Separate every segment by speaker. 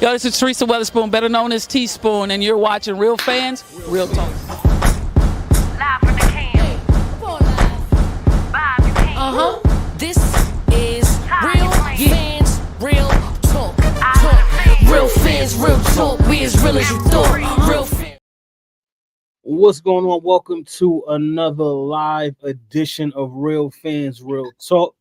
Speaker 1: Yo, this is Teresa Weatherspoon, better known as Teaspoon, and you're watching Real Fans, Real Talk.
Speaker 2: Live from the can. Vibe you can.
Speaker 3: This is Real Fans, Real Talk. Real Fans, Real Talk. We as real as you thought. Real Fans.
Speaker 4: What's going on? Welcome to another live edition of Real Fans, Real Talk.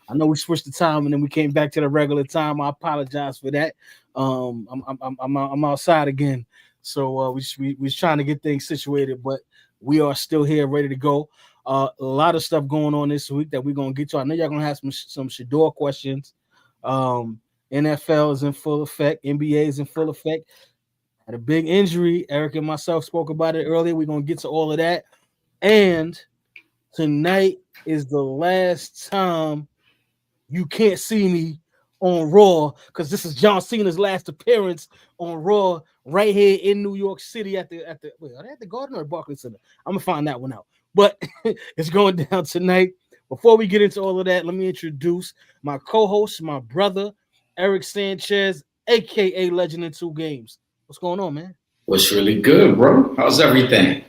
Speaker 4: I know we switched the time and then we came back to the regular time. I apologize for that. I'm outside again, so we was trying to get things situated, but we are still here, ready to go. A lot of stuff going on this week that we're gonna get to. I know y'all gonna have some Shador questions. NFL is in full effect. NBA is in full effect. Had a big injury. Eric and myself spoke about it earlier. We're gonna get to all of that. And tonight is the last time you can't see me on Raw, because this is John Cena's last appearance on Raw right here in New York City at the are they at the Garden or Barclays Center? I'm gonna find that one out. But it's going down tonight. Before we get into all of that, let me introduce my co-host, my brother, Eric Sanchez, aka Legend in Two Games. What's going on, man?
Speaker 5: What's really good, bro? How's everything?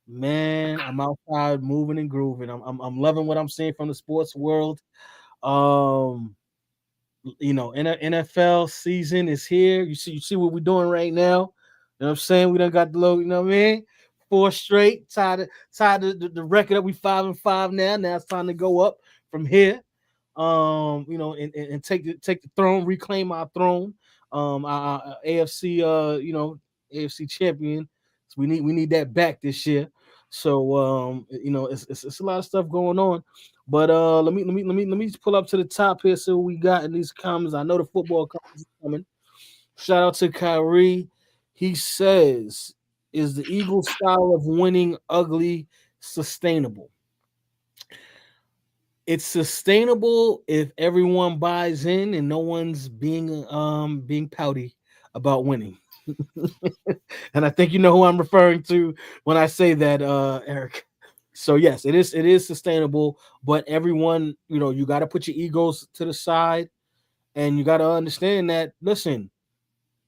Speaker 4: Man, I'm outside moving and grooving. I'm loving what I'm seeing from the sports world. NFL season is here. You see what we're doing right now. You know what I'm saying? We done got the low, you know what I mean? 4 straight, tied the record up. We 5-5 now. Now it's time to go up from here. And take the throne, reclaim our throne. Our AFC, AFC champion. So we need that back this year. So it's a lot of stuff going on. But let me just pull up to the top here, so we got in these comments. I know the football comments are coming. Shout out to Kyrie. He says, "Is the Eagles' style of winning ugly sustainable?" It's sustainable if everyone buys in and no one's being pouty about winning. And I think you know who I'm referring to when I say that, Eric. So yes, it is sustainable, but everyone, you got to put your egos to the side, and you got to understand that. Listen,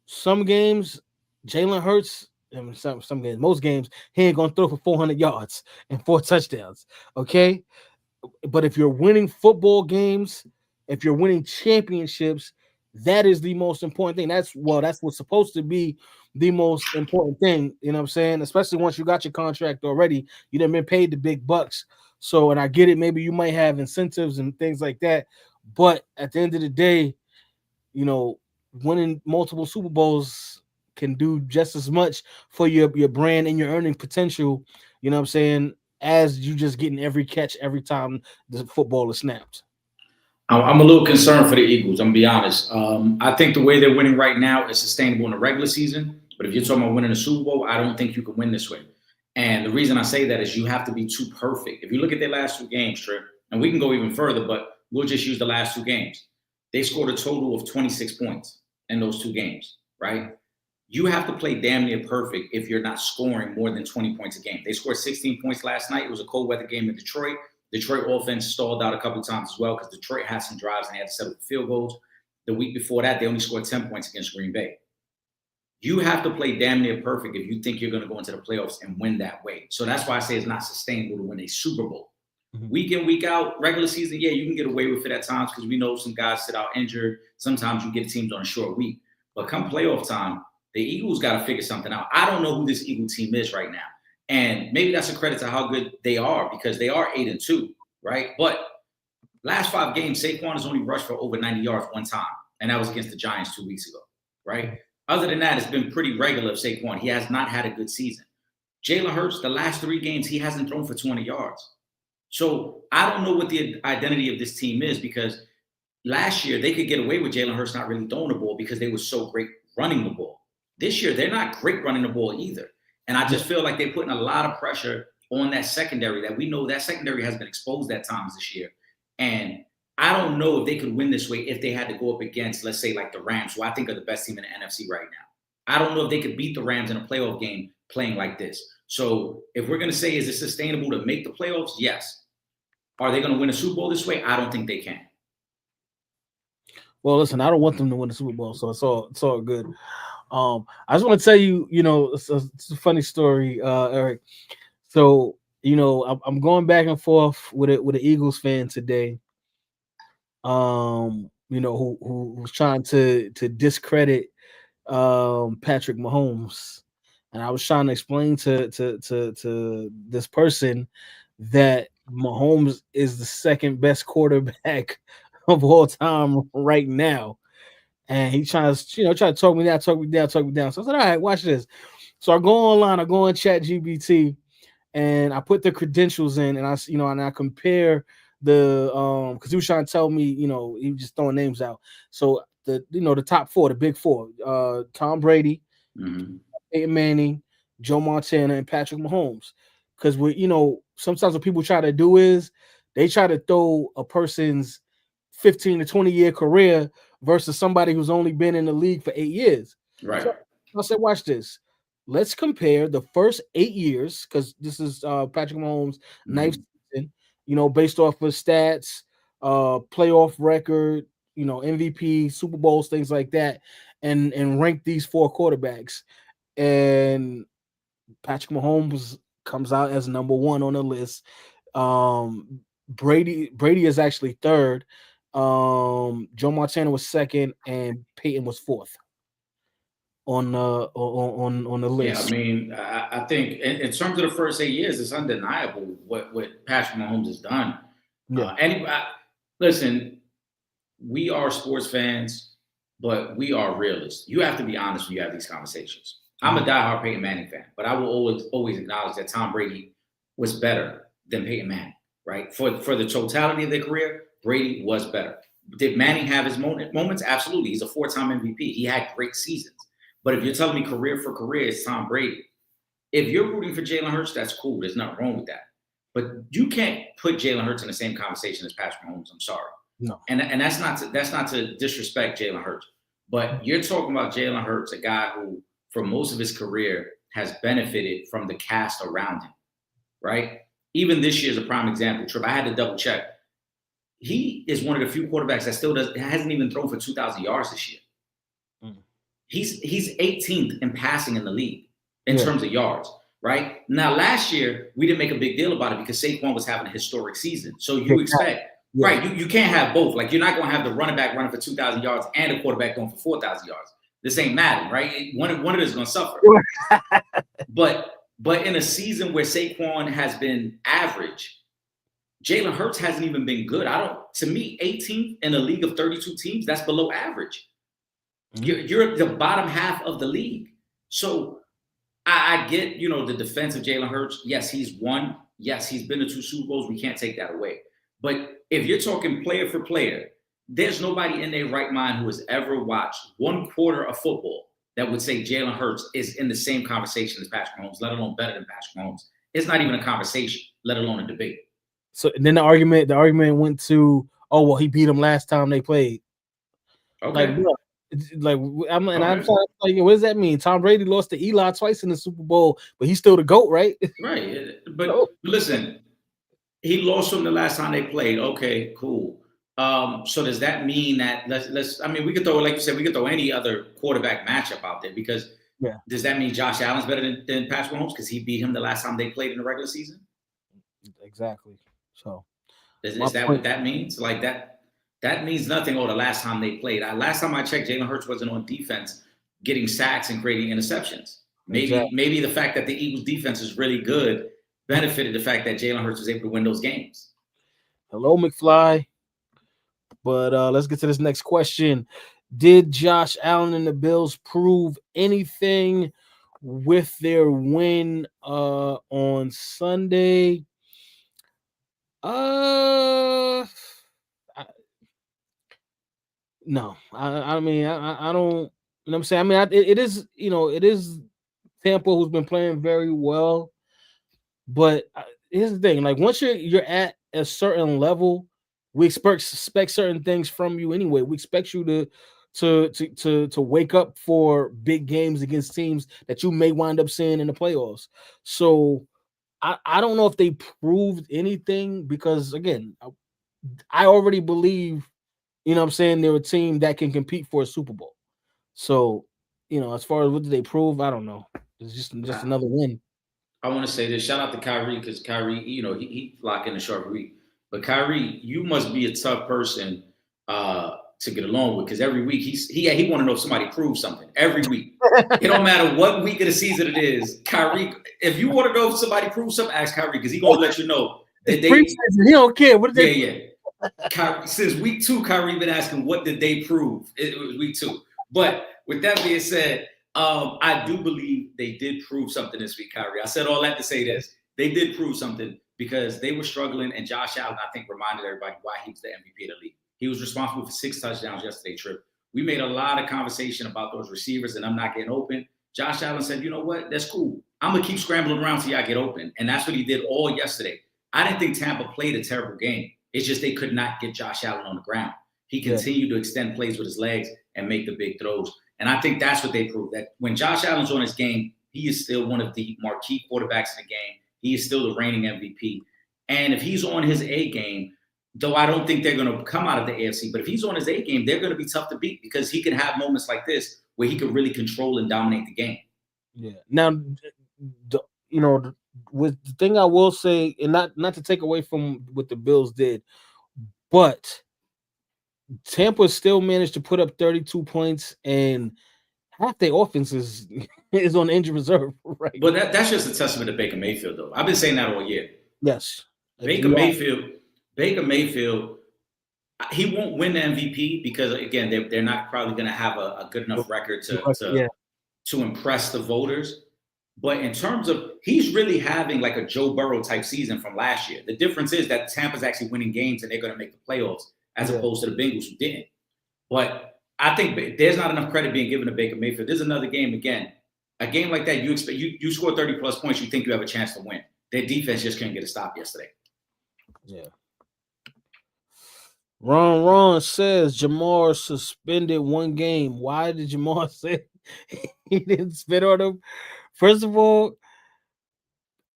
Speaker 4: some games, Jalen Hurts, and some games, most games, he ain't gonna throw for 400 yards and 4 touchdowns. Okay, but if you're winning football games, if you're winning championships, that is the most important thing. That's what's supposed to be the most important thing. You know what I'm saying? Especially once you got your contract already, you done been paid the big bucks. So, and I get it, maybe you might have incentives and things like that, but at the end of the day, winning multiple Super Bowls can do just as much for your brand and your earning potential, you know what I'm saying, as you just getting every catch every time the football is snapped.
Speaker 5: I'm a little concerned for the Eagles. I'm gonna be honest. I think the way they're winning right now is sustainable in the regular season. But if you're talking about winning a Super Bowl, I don't think you can win this way. And the reason I say that is you have to be too perfect. If you look at their last 2 games, Trip, and we can go even further, but we'll just use the last 2 games. They scored a total of 26 points in those 2 games, right? You have to play damn near perfect if you're not scoring more than 20 points a game. They scored 16 points last night. It was a cold weather game in Detroit. Detroit offense stalled out a couple of times as well because Detroit had some drives and they had to settle field goals. The week before that, they only scored 10 points against Green Bay. You have to play damn near perfect if you think you're going to go into the playoffs and win that way. So that's why I say it's not sustainable to win a Super Bowl. Mm-hmm. Week in, week out, regular season, yeah, you can get away with it at times because we know some guys sit out injured. Sometimes you get teams on a short week. But come playoff time, the Eagles got to figure something out. I don't know who this Eagle team is right now. And maybe that's a credit to how good they are because they are 8-2, right? But last 5 games, Saquon has only rushed for over 90 yards one time, and that was against the Giants 2 weeks ago, right? Other than that, it's been pretty regular of Saquon. He has not had a good season. Jalen Hurts, the last 3 games, he hasn't thrown for 200 yards. So I don't know what the identity of this team is because last year they could get away with Jalen Hurts not really throwing the ball because they were so great running the ball. This year, they're not great running the ball either. And I just feel like they're putting a lot of pressure on that secondary that we know that secondary has been exposed at times this year. And I don't know if they could win this way if they had to go up against, let's say, like the Rams, who I think are the best team in the NFC right now. I don't know if they could beat the Rams in a playoff game playing like this. So if we're going to say, is it sustainable to make the playoffs? Yes. Are they going to win a Super Bowl this way? I don't think they can.
Speaker 4: Well, listen, I don't want them to win the Super Bowl, so it's all good. I just want to tell you, it's a funny story, Eric. So, I'm going back and forth with an Eagles fan today. Who's trying to discredit Patrick Mahomes, and I was trying to explain to this person that Mahomes is the second best quarterback of all time right now, and he tries try to talk me down, talk me down, talk me down. So I said, all right, watch this. So I go online, I go on Chat GBT, and I put the credentials in, and I compare the because he was trying to tell me, he was just throwing names out. So the top four, the big four, Tom Brady,
Speaker 5: Mhm.
Speaker 4: Peyton Manning, Joe Montana, and Patrick Mahomes. Because sometimes what people try to do is they try to throw a person's 15 to 20-year career versus somebody who's only been in the league for 8 years.
Speaker 5: Right.
Speaker 4: So I said, watch this. Let's compare the first 8 years, because this is Patrick Mahomes' ninth season, based off of stats, playoff record, MVP, Super Bowls, things like that, and rank these four quarterbacks. And Patrick Mahomes comes out as number one on the list. Brady is actually third. Joe Montana was second, and Peyton was fourth on the
Speaker 5: Yeah, I
Speaker 4: list.
Speaker 5: mean, I think in terms of the first 8 years, it's undeniable what Patrick Mahomes has done.
Speaker 4: Yeah,
Speaker 5: Listen, we are sports fans, but we are realists. You have to be honest when you have these conversations. I'm a diehard Peyton Manning fan, but I will always acknowledge that Tom Brady was better than Peyton Manning, right? For the totality of their career, Brady was better. Did Manning have his moments? Absolutely. He's a 4-time MVP. He had great seasons. But if you're telling me career for career, it's Tom Brady. If you're rooting for Jalen Hurts, that's cool. There's nothing wrong with that. But you can't put Jalen Hurts in the same conversation as Patrick Mahomes. I'm sorry.
Speaker 4: no,
Speaker 5: And that's not to disrespect Jalen Hurts, but you're talking about Jalen Hurts, a guy who, for most of his career, has benefited from the cast around him, right? Even this year is a prime example. Trip, I had to double check. He is one of the few quarterbacks that hasn't even thrown for 2,000 yards this year. He's 18th in passing in the league in terms of yards, right? Now, last year, we didn't make a big deal about it because Saquon was having a historic season. So you expect, right, you can't have both. Like, you're not going to have the running back running for 2,000 yards and a quarterback going for 4,000 yards. This ain't Madden, right? One of it is going to suffer. But in a season where Saquon has been average, Jalen Hurts hasn't even been good. To me, 18th in a league of 32 teams, that's below average. You're the bottom half of the league. So I get, the defense of Jalen Hurts. Yes, he's won. Yes, he's been to 2 Super Bowls. We can't take that away. But if you're talking player for player, there's nobody in their right mind who has ever watched one quarter of football that would say Jalen Hurts is in the same conversation as Patrick Mahomes, let alone better than Patrick Mahomes. It's not even a conversation, let alone a debate.
Speaker 4: So then the argument went to, oh well, he beat him last time they played.
Speaker 5: Okay.
Speaker 4: I'm trying to like, what does that mean? Tom Brady lost to Eli twice in the Super Bowl, but he's still the GOAT, right?
Speaker 5: Right. But listen, he lost him the last time they played. Okay, cool. So does that mean that we could throw, like you said, we could throw any other quarterback matchup out there, because does that mean Josh Allen's better than Patrick Mahomes because he beat him the last time they played in the regular season?
Speaker 4: Exactly. So
Speaker 5: is that what that means? Like that means nothing. The last time they played. Last time I checked, Jalen Hurts wasn't on defense getting sacks and creating interceptions. Maybe the fact that the Eagles defense is really good benefited the fact that Jalen Hurts was able to win those games.
Speaker 4: Hello, McFly. But let's get to this next question. Did Josh Allen and the Bills prove anything with their win on Sunday? No. I mean, I don't. You know what I'm saying? I mean, it is Tampa, who's been playing very well. But here's the thing: like, once you're at a certain level, we expect certain things from you anyway. We expect you to wake up for big games against teams that you may wind up seeing in the playoffs. So I don't know if they proved anything, because again, I already believe you know what I'm saying, they're a team that can compete for a Super Bowl. So, you know, as far as what did they prove, I don't know. It's just another win.
Speaker 5: I want to say this. Shout out to Kyrie because Kyrie, you know, he locked in a short week. But Kyrie, you must be a tough person to get along with because every week he want to know if somebody proves something. Every week, it don't matter what week of the season it is. Kyrie, if you want to know if somebody proves something, ask Kyrie because he gonna let you know. That
Speaker 4: he don't care. What did they?
Speaker 5: Yeah. Kyrie, since week 2, Kyrie been asking what did they prove. It was week 2. But with that being said, I do believe they did prove something this week, Kyrie. I said all that to say this. They did prove something because they were struggling, and Josh Allen, I think, reminded everybody why he was the MVP of the league. He was responsible for 6 touchdowns yesterday, Trip. We made a lot of conversation about those receivers and I'm not getting open. Josh Allen said, you know what? That's cool. I'm going to keep scrambling around till I get open. And that's what he did all yesterday. I didn't think Tampa played a terrible game. It's just they could not get Josh Allen on the ground. He continued to extend plays with his legs and make the big throws. And I think that's what they proved, that when Josh Allen's on his game, he is still one of the marquee quarterbacks in the game. He is still the reigning MVP. And if he's on his A game, though I don't think they're going to come out of the AFC, but if he's on his A game, they're going to be tough to beat because he can have moments like this where he can really control and dominate the game.
Speaker 4: Yeah. Now, you know, with the thing I will say, and not to take away from what the Bills did, but Tampa still managed to put up 32 points, and half their offense is on injured reserve, right?
Speaker 5: But that's just a testament to Baker Mayfield, though. I've been saying that all year.
Speaker 4: Yes.
Speaker 5: Baker Mayfield, he won't win the MVP because, again, they're not probably going to have a good enough record to impress the voters. But in terms of, he's really having like a Joe Burrow type season from last year. The difference is that Tampa's actually winning games and they're going to make the playoffs as opposed to the Bengals who didn't. But I think there's not enough credit being given to Baker Mayfield. There's another game again. A game like that, you expect you score 30 plus points, you think you have a chance to win. Their defense just couldn't get a stop yesterday.
Speaker 4: Yeah. Ron says Jamar suspended 1 game. Why did Jamar say he didn't spit on him? First of all,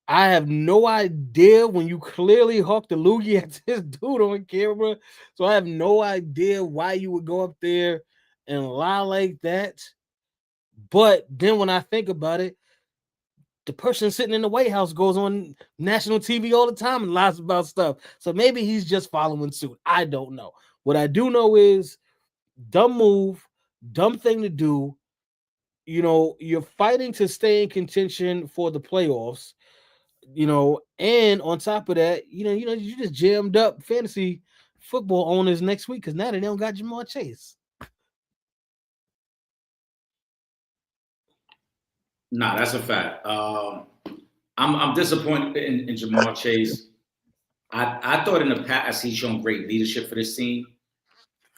Speaker 4: I have no idea when you clearly hawked the loogie at this dude on camera. So I have no idea why you would go up there and lie like that. But then when I think about it, the person sitting in the White House goes on national TV all the time and lies about stuff. So maybe he's just following suit. I don't know. What I do know is dumb move, dumb thing to do. You know, you're fighting to stay in contention for the playoffs, you know, and on top of that, you know, you just jammed up fantasy football owners next week because now they don't got Jamar Chase.
Speaker 5: Nah, that's a fact. I'm disappointed in Jamar Chase. I thought in the past he's shown great leadership for this team.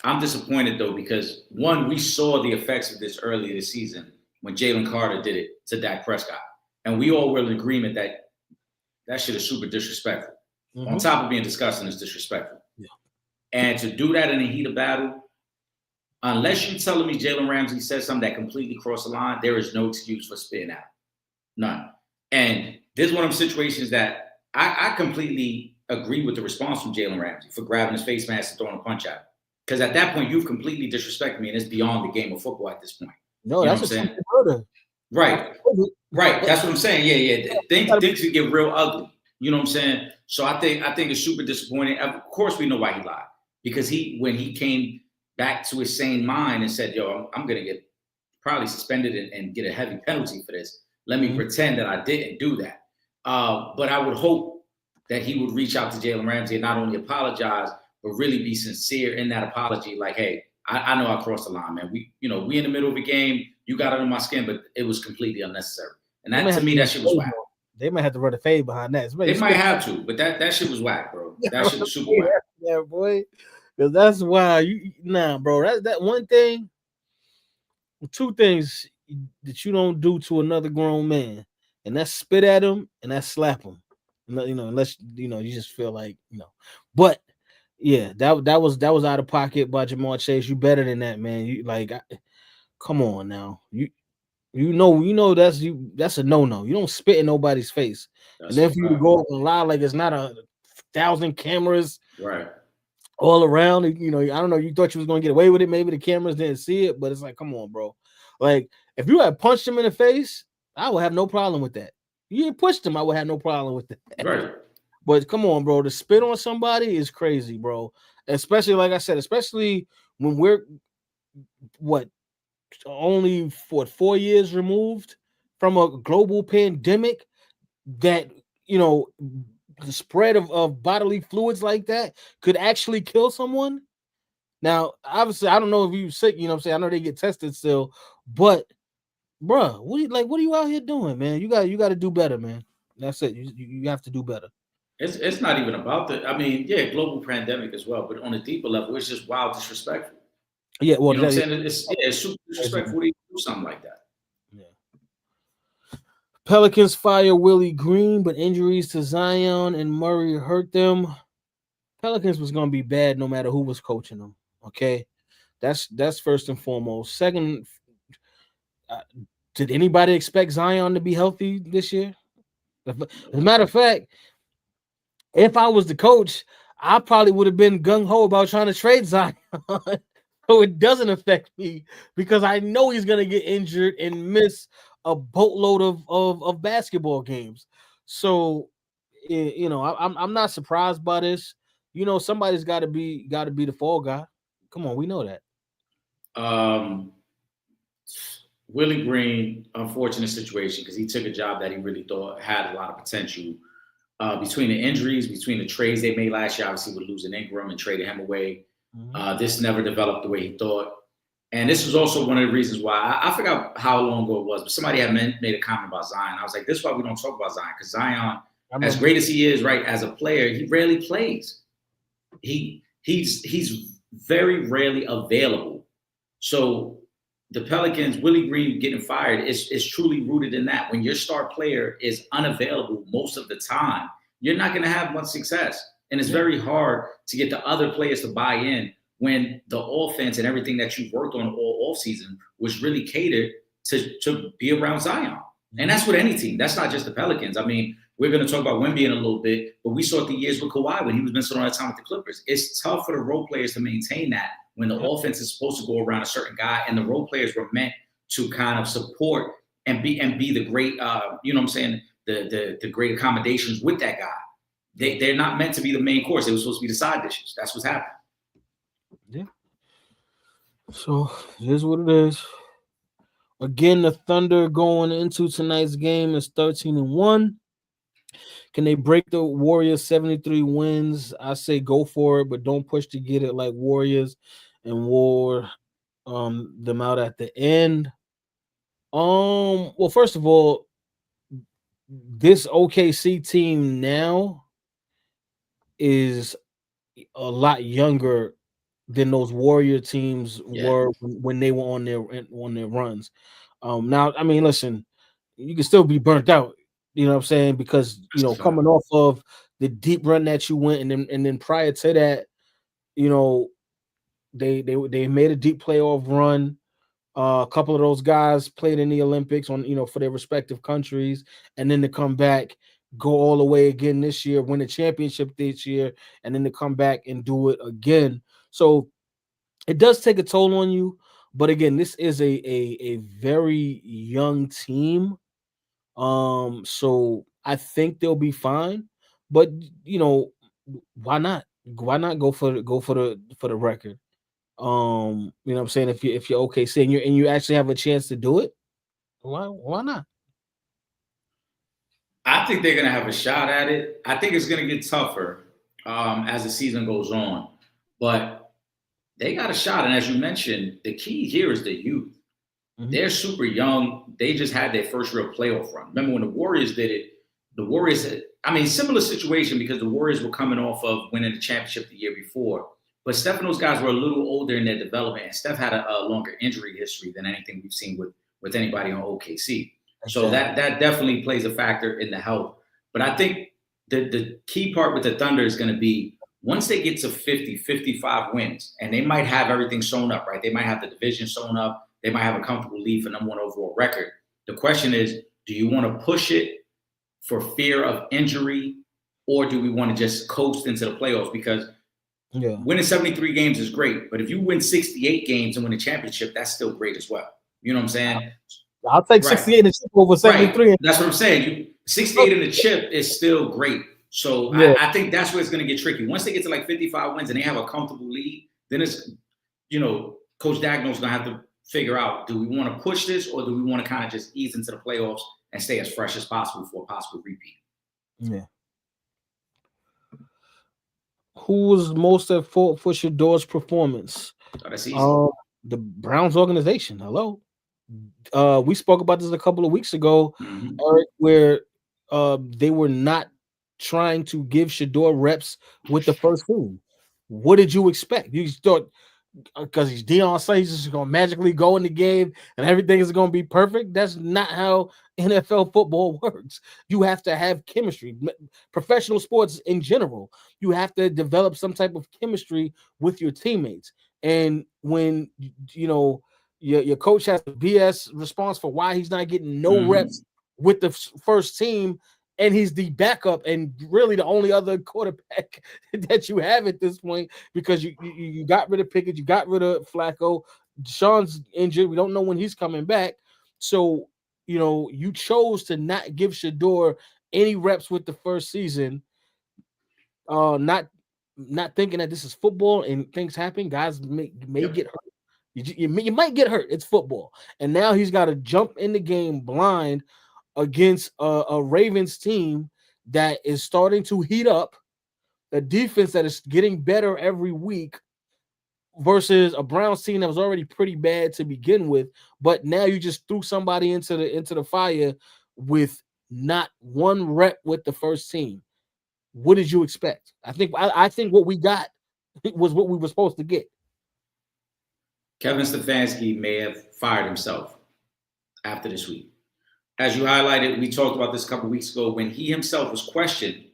Speaker 5: I'm disappointed though because one, we saw the effects of this earlier this season when Jalen Carter did it to Dak Prescott, and we all were in agreement that shit is super disrespectful. Mm-hmm. On top of being disgusting, it's disrespectful. Yeah. And to do that in the heat of battle. Unless you're telling me Jalen Ramsey said something that completely crossed the line, there is no excuse for spitting out. None. And this is one of the situations that I completely agree with the response from Jalen Ramsey for grabbing his face mask and throwing a punch at him. Because at that point, you've completely disrespected me, and it's beyond the game of football at this point.
Speaker 4: No,
Speaker 5: you
Speaker 4: that's what I'm saying.
Speaker 5: Right. That's what I'm saying. Yeah. Things could get real ugly. You know what I'm saying? So I think it's super disappointing. Of course, we know why he lied. Because when he came back to his sane mind and said, yo, I'm going to get probably suspended and get a heavy penalty for this. Let me pretend that I didn't do that. But I would hope that he would reach out to Jalen Ramsey and not only apologize, but really be sincere in that apology. Like, hey, I know I crossed the line, man. We in the middle of a game. You got under my skin, but it was completely unnecessary. And that to me, that shit was whack.
Speaker 4: They might have to run a fade behind that.
Speaker 5: They might have to, but that shit was whack, bro. That shit was super whack.
Speaker 4: Yeah, boy. Because that's why bro. That one thing, 2 things that you don't do to another grown man, and that's spit at him and that's slap him. You know, unless you just feel like But yeah, that was out of pocket by Jamar Chase. You better than that, man. You come on now. You know that's a no-no. You don't spit in nobody's face. That's and then for you to go up and lie like it's not 1,000 cameras,
Speaker 5: right?
Speaker 4: all around. You know, I don't know. You thought you was gonna get away with it. Maybe the cameras didn't see it, but it's like, come on, bro. Like, if you had punched him in the face, I would have no problem with that. You ain't pushed him, I would have no problem with that.
Speaker 5: Right.
Speaker 4: But come on, bro. To spit on somebody is crazy, bro. Especially, like I said, especially when we're what only for 4 years removed from a global pandemic that you know the spread of bodily fluids like that could actually kill someone. Now, obviously, I don't know if you sick, you know what I'm saying? I know they get tested still, but bruh, what are you out here doing, man? You got to do better, man. That's it. You have to do better.
Speaker 5: It's not even about the. I mean, yeah, global pandemic as well, but on a deeper level, it's just wild disrespectful.
Speaker 4: Yeah, well,
Speaker 5: You know what I'm saying? It's super disrespectful to even do something like that.
Speaker 4: yeah. Pelicans fire Willie Green, but injuries to Zion and Murray hurt them. Pelicans was gonna be bad no matter who was coaching them. Okay, that's first and foremost. Second, uh, did anybody expect Zion to be healthy this year? As a matter of fact, if I was the coach, I probably would have been gung ho about trying to trade Zion, so it doesn't affect me because I know he's gonna get injured and miss a boatload of basketball games. So, you know, I'm not surprised by this. You know, somebody's got to be the fall guy. Come on, we know that.
Speaker 5: Um, Willie Green, unfortunate situation because he took a job that he really thought had a lot of potential. Between the injuries, between the trades they made last year, obviously with losing Ingram and trading him away, this never developed the way he thought. And this was also one of the reasons why I forgot how long ago it was, but somebody had made a comment about Zion. I was like, this is why we don't talk about Zion, because Zion, as great as he is, right, as a player, he rarely plays. He's very rarely available. So the Pelicans, Willie Green getting fired is truly rooted in that. When your star player is unavailable most of the time, you're not going to have much success. And it's very hard to get the other players to buy in when the offense and everything that you've worked on all offseason was really catered to be around Zion. And that's with any team. That's not just the Pelicans. I mean, we're going to talk about Wemby in a little bit, but we saw it the years with Kawhi when he was missing all that time with the Clippers. It's tough for the role players to maintain that when the offense is supposed to go around a certain guy, and the role players were meant to kind of support and be the great, you know what I'm saying, the great accommodations with that guy. They're not meant to be the main course. They were supposed to be the side dishes. That's what's happening.
Speaker 4: Yeah. So here's what it is. Again, the Thunder going into tonight's game is 13-1. Can they break the Warriors 73 wins? I say go for it, but don't push to get it like Warriors and wore them out at the end. Well, first of all, this OKC team now is a lot younger than those Warrior teams were when they were on their runs. Now, I mean, listen, you can still be burnt out. You know what I'm saying? Because you know, coming off of the deep run that you went, and then prior to that, you know, they made a deep playoff run. A couple of those guys played in the Olympics on, you know, for their respective countries, and then to come back, go all the way again this year, win the championship this year, and then to come back and do it again. So it does take a toll on you. But again, this is a very young team. So I think they'll be fine. But you know, why not? Why not go for the record? You know what I'm saying? If you're OKC and you actually have a chance to do it, why not?
Speaker 5: I think they're going to have a shot at it. I think it's going to get tougher as the season goes on. But they got a shot. And as you mentioned, the key here is the youth. Mm-hmm. They're super young. They just had their first real playoff run. Remember when the Warriors did it, the Warriors, I mean, similar situation because the Warriors were coming off of winning the championship the year before. But Steph and those guys were a little older in their development. And Steph had a longer injury history than anything we've seen with anybody on OKC. So that definitely plays a factor in the health. But I think the key part with the Thunder is going to be once they get to 50, 55 wins, and they might have everything sewn up, right? They might have the division sewn up. They might have a comfortable lead for number one overall record. The question is, do you want to push it for fear of injury, or do we want to just coast into the playoffs? Because
Speaker 4: Yeah.
Speaker 5: Winning 73 games is great, but if you win 68 games and win a championship, that's still great as well. You know what I'm saying?
Speaker 4: I'll take 68 in the chip over 73.
Speaker 5: Right. That's what I'm saying. 68 in the chip is still great. So
Speaker 4: Yeah.
Speaker 5: I think that's where it's going to get tricky. Once they get to like 55 wins and they have a comfortable lead, then it's, Coach Dagno's going to have to figure out, do we want to push this or do we want to kind of just ease into the playoffs and stay as fresh as possible for a possible repeat?
Speaker 4: Yeah. Who was most at fault for Shador's performance?
Speaker 5: So that's easy.
Speaker 4: The Browns organization. Hello. We spoke about this a couple of weeks ago, Eric, where they were not trying to give Shador reps with the first team. What did you expect? You thought because he's Deion Sanders, he's just going to magically go in the game and everything is going to be perfect? That's not how NFL football works. You have to have chemistry. Professional sports in general, you have to develop some type of chemistry with your teammates. And when your coach has a BS response for why he's not getting no reps with the first team, and he's the backup and really the only other quarterback that you have at this point, because you got rid of Pickett, you got rid of Flacco, Deshaun's injured, we don't know when he's coming back. So, you chose to not give Shador any reps with the first season, not thinking that this is football and things happen. Guys may get hurt. You might get hurt. It's football. And now he's got to jump in the game blind against a Ravens team that is starting to heat up, a defense that is getting better every week, versus a Browns team that was already pretty bad to begin with. But now you just threw somebody into the fire with not one rep with the first team. What did you expect? I think what we got was what we were supposed to get.
Speaker 5: Kevin Stefanski may have fired himself after this week. As you highlighted, we talked about this a couple of weeks ago when he himself was questioned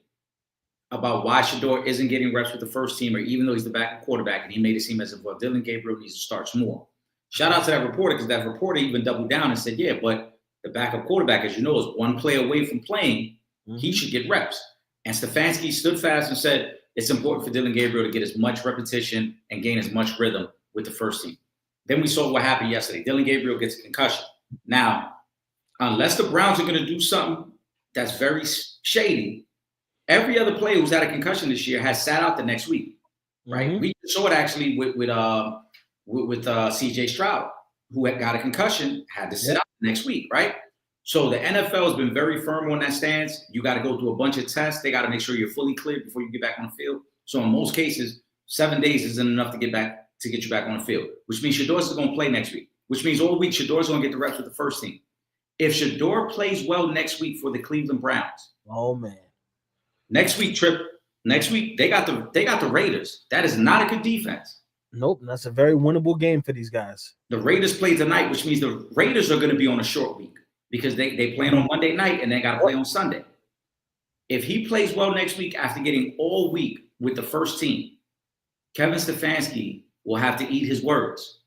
Speaker 5: about why Shador isn't getting reps with the first team, or even though he's the backup quarterback, and he made it seem as if Dylan Gabriel needs to start more. Shout out to that reporter, because that reporter even doubled down and said, yeah, but the backup quarterback, as you know, is one play away from playing. He should get reps. And Stefanski stood fast and said it's important for Dylan Gabriel to get as much repetition and gain as much rhythm with the first team. Then we saw what happened yesterday. Dylan Gabriel gets a concussion. Now, unless the Browns are going to do something that's very shady, every other player who's had a concussion this year has sat out the next week, right? We saw it actually with C.J. Stroud, who had got a concussion, had to sit out the next week, right? So the NFL has been very firm on that stance. You got to go through a bunch of tests. They got to make sure you're fully cleared before you get back on the field. So in most cases, 7 days isn't enough to get you back on the field, which means Shador is going to play next week, which means all week Shador's going to get the reps with the first team. If Shador plays well next week for the Cleveland Browns,
Speaker 4: oh man,
Speaker 5: next week they got the Raiders. That is not a good defense.
Speaker 4: Nope, that's a very winnable game for these guys.
Speaker 5: The Raiders play tonight, which means the Raiders are going to be on a short week because they play on Monday night and they got to play on Sunday. If he plays well next week after getting all week with the first team, Kevin Stefanski will have to eat his words,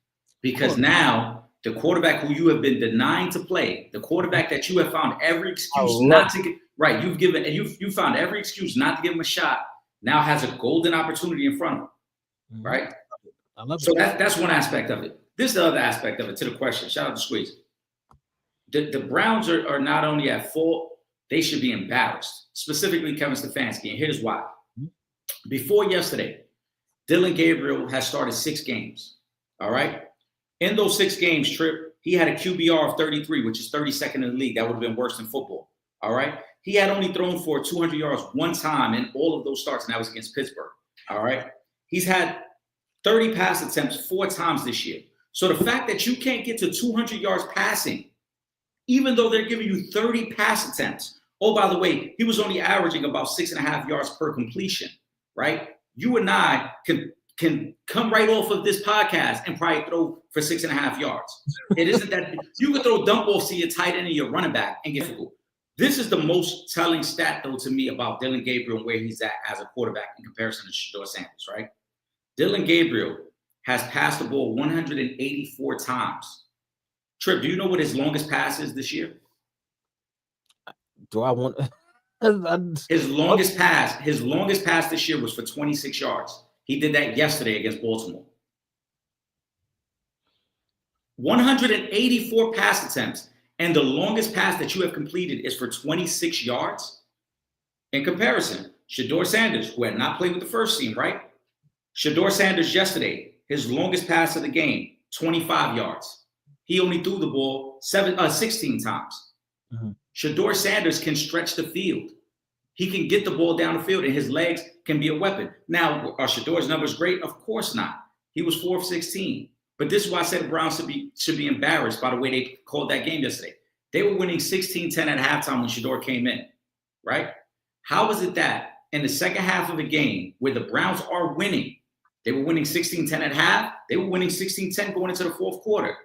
Speaker 5: because now the quarterback who you have been denying to play, the quarterback that you have found every excuse not to get right, you found every excuse not to give him a shot, now has a golden opportunity in front of him, right?
Speaker 4: I love
Speaker 5: so that's one aspect of it. This is the other aspect of it, to the question. Shout out to Squeeze. The Browns are not only at fault, they should be embarrassed, specifically Kevin Stefanski, and here's why. Before yesterday, Dylan Gabriel has started 6 games, all right? In those 6 games, Trip, he had a QBR of 33, which is 32nd in the league. That would have been worse than football, all right? He had only thrown for 200 yards one time in all of those starts, and that was against Pittsburgh, all right? He's had 30 pass attempts 4 times this year. So the fact that you can't get to 200 yards passing, even though they're giving you 30 pass attempts. Oh, by the way, he was only averaging about 6.5 yards per completion, right? You and I can come right off of this podcast and probably throw for 6.5 yards. It isn't that you can throw dump offs to your tight end and your running back and get goal. This is the most telling stat, though, to me about Dylan Gabriel and where he's at as a quarterback in comparison to Shador Sanders, right? Dylan Gabriel has passed the ball 184 times. Trip, do you know what his longest pass is this year?
Speaker 4: Do I want
Speaker 5: his longest pass this year was for 26 yards. He did that yesterday against Baltimore. 184 pass attempts, and the longest pass that you have completed is for 26 yards. In comparison, Shedeur Sanders, who had not played with the first team, right? Shedeur Sanders yesterday, his longest pass of the game, 25 yards. He only threw the ball 16 times.
Speaker 4: Mm-hmm.
Speaker 5: Shedeur Sanders can stretch the field. He can get the ball down the field, and his legs can be a weapon. Now, are Shedeur's numbers great? Of course not. He was 4 of 16. But this is why I said the Browns should be embarrassed by the way they called that game yesterday. They were winning 16-10 at halftime when Shedeur came in, right? How is it that in the second half of the game where the Browns are winning, they were winning 16-10 at half, they were winning 16-10 going into the fourth quarter.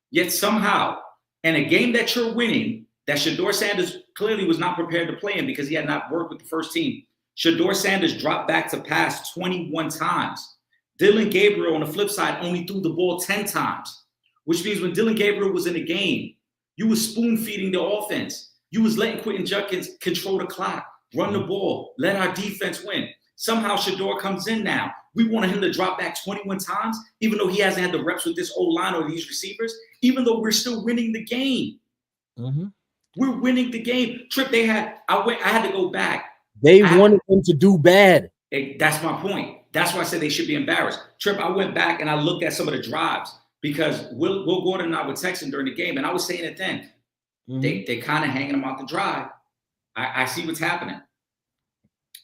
Speaker 5: Yet somehow, in a game that you're winning, that Shedeur Sanders clearly was not prepared to play in because he had not worked with the first team, Shedeur Sanders dropped back to pass 21 times. Dylan Gabriel on the flip side only threw the ball 10 times, which means when Dylan Gabriel was in the game, you was spoon feeding the offense. You was letting Quentin Judkins control the clock, run the ball, let our defense win. Somehow Shedeur comes in now. We wanted him to drop back 21 times, even though he hasn't had the reps with this O-line or these receivers, even though we're still winning the game.
Speaker 4: Mm-hmm.
Speaker 5: We're winning the game. Trip, I had to go back.
Speaker 4: They wanted him to do bad.
Speaker 5: That's my point. That's why I said they should be embarrassed. Trip, I went back and I looked at some of the drives because Will Gordon and I were texting during the game, and I was saying it then. Mm-hmm. They kind of hanging them out the drive. I see what's happening.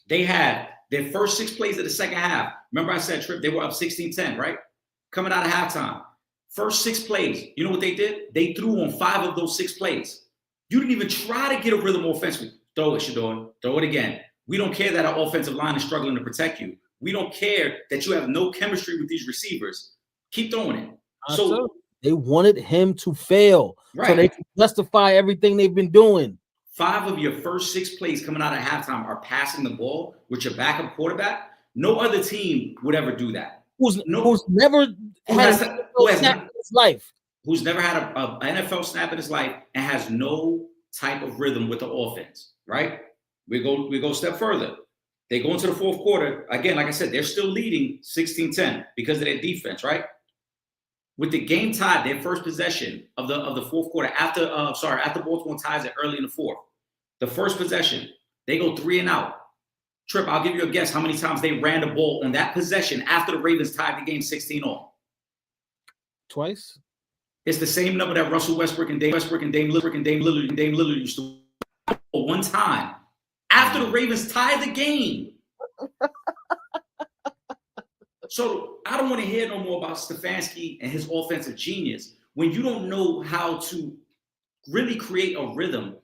Speaker 5: They had their first 6 plays of the second half. Remember I said, Trip, they were up 16-10, right? Coming out of halftime. First 6 plays, you know what they did? They threw on 5 of those 6 plays. You didn't even try to get a rhythm offensively. Throw it, Shedeur. Throw it again. We don't care that our offensive line is struggling to protect you. We don't care that you have no chemistry with these receivers. Keep throwing it. So
Speaker 4: they wanted him to fail, right, so they can justify everything they've been doing.
Speaker 5: 5 of your first 6 plays coming out of halftime are passing the ball with your backup quarterback. No other team would ever do that.
Speaker 4: Who's never had an NFL snap in his life.
Speaker 5: Who's never had an NFL snap in his life and has no type of rhythm with the offense, right? We go a step further. They go into the fourth quarter. Again, like I said, they're still leading 16-10 because of their defense, right? With the game tied, their first possession of the fourth quarter after Baltimore ties it early in the fourth. The first possession, they go 3 and out. Trip, I'll give you a guess how many times they ran the ball on that possession after the Ravens tied the game 16-all.
Speaker 4: Twice.
Speaker 5: It's the same number that Russell Westbrook and Dame Lillard used to one time after the Ravens tied the game. So I don't want to hear no more about Stefanski and his offensive genius when you don't know how to really create a rhythm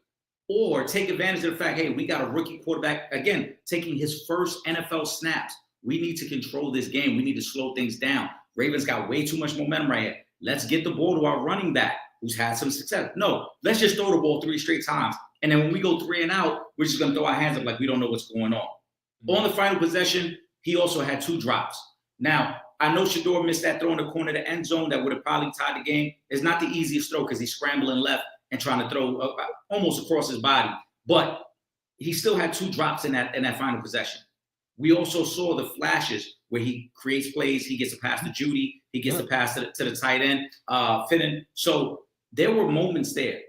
Speaker 5: or take advantage of the fact, hey, we got a rookie quarterback, again, taking his first NFL snaps. We need to control this game. We need to slow things down. Ravens got way too much momentum right here. Let's get the ball to our running back who's had some success. No, let's just throw the ball 3 straight times. And then when we go 3 and out, we're just going to throw our hands up like we don't know what's going on. Mm-hmm. On the final possession, he also had 2 drops. Now, I know Shedeur missed that throw in the corner of the end zone that would have probably tied the game. It's not the easiest throw because he's scrambling left and trying to throw almost across his body. But he still had 2 drops in that final possession. We also saw the flashes where he creates plays. He gets a pass to Judy. He gets a pass to the tight end, Finnan. So there were moments there.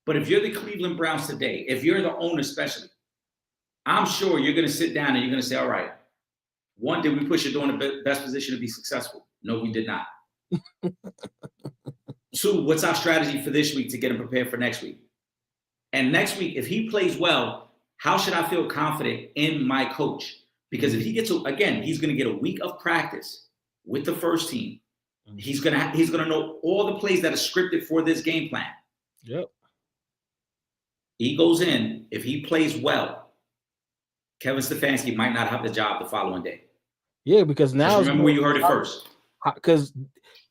Speaker 5: But if you're the Cleveland Browns today, if you're the owner especially, I'm sure you're going to sit down and you're going to say, all right, 1, did we push it in the best position to be successful? No, we did not. 2, what's our strategy for this week to get him prepared for next week? And next week, if he plays well, how should I feel confident in my coach? Because if he gets he's going to get a week of practice with the first team. He's going to know all the plays that are scripted for this game plan.
Speaker 4: Yep.
Speaker 5: He goes in, if he plays well, Kevin Stefanski might not have the job the following day.
Speaker 4: Yeah, because now
Speaker 5: just remember where you heard it first.
Speaker 4: Because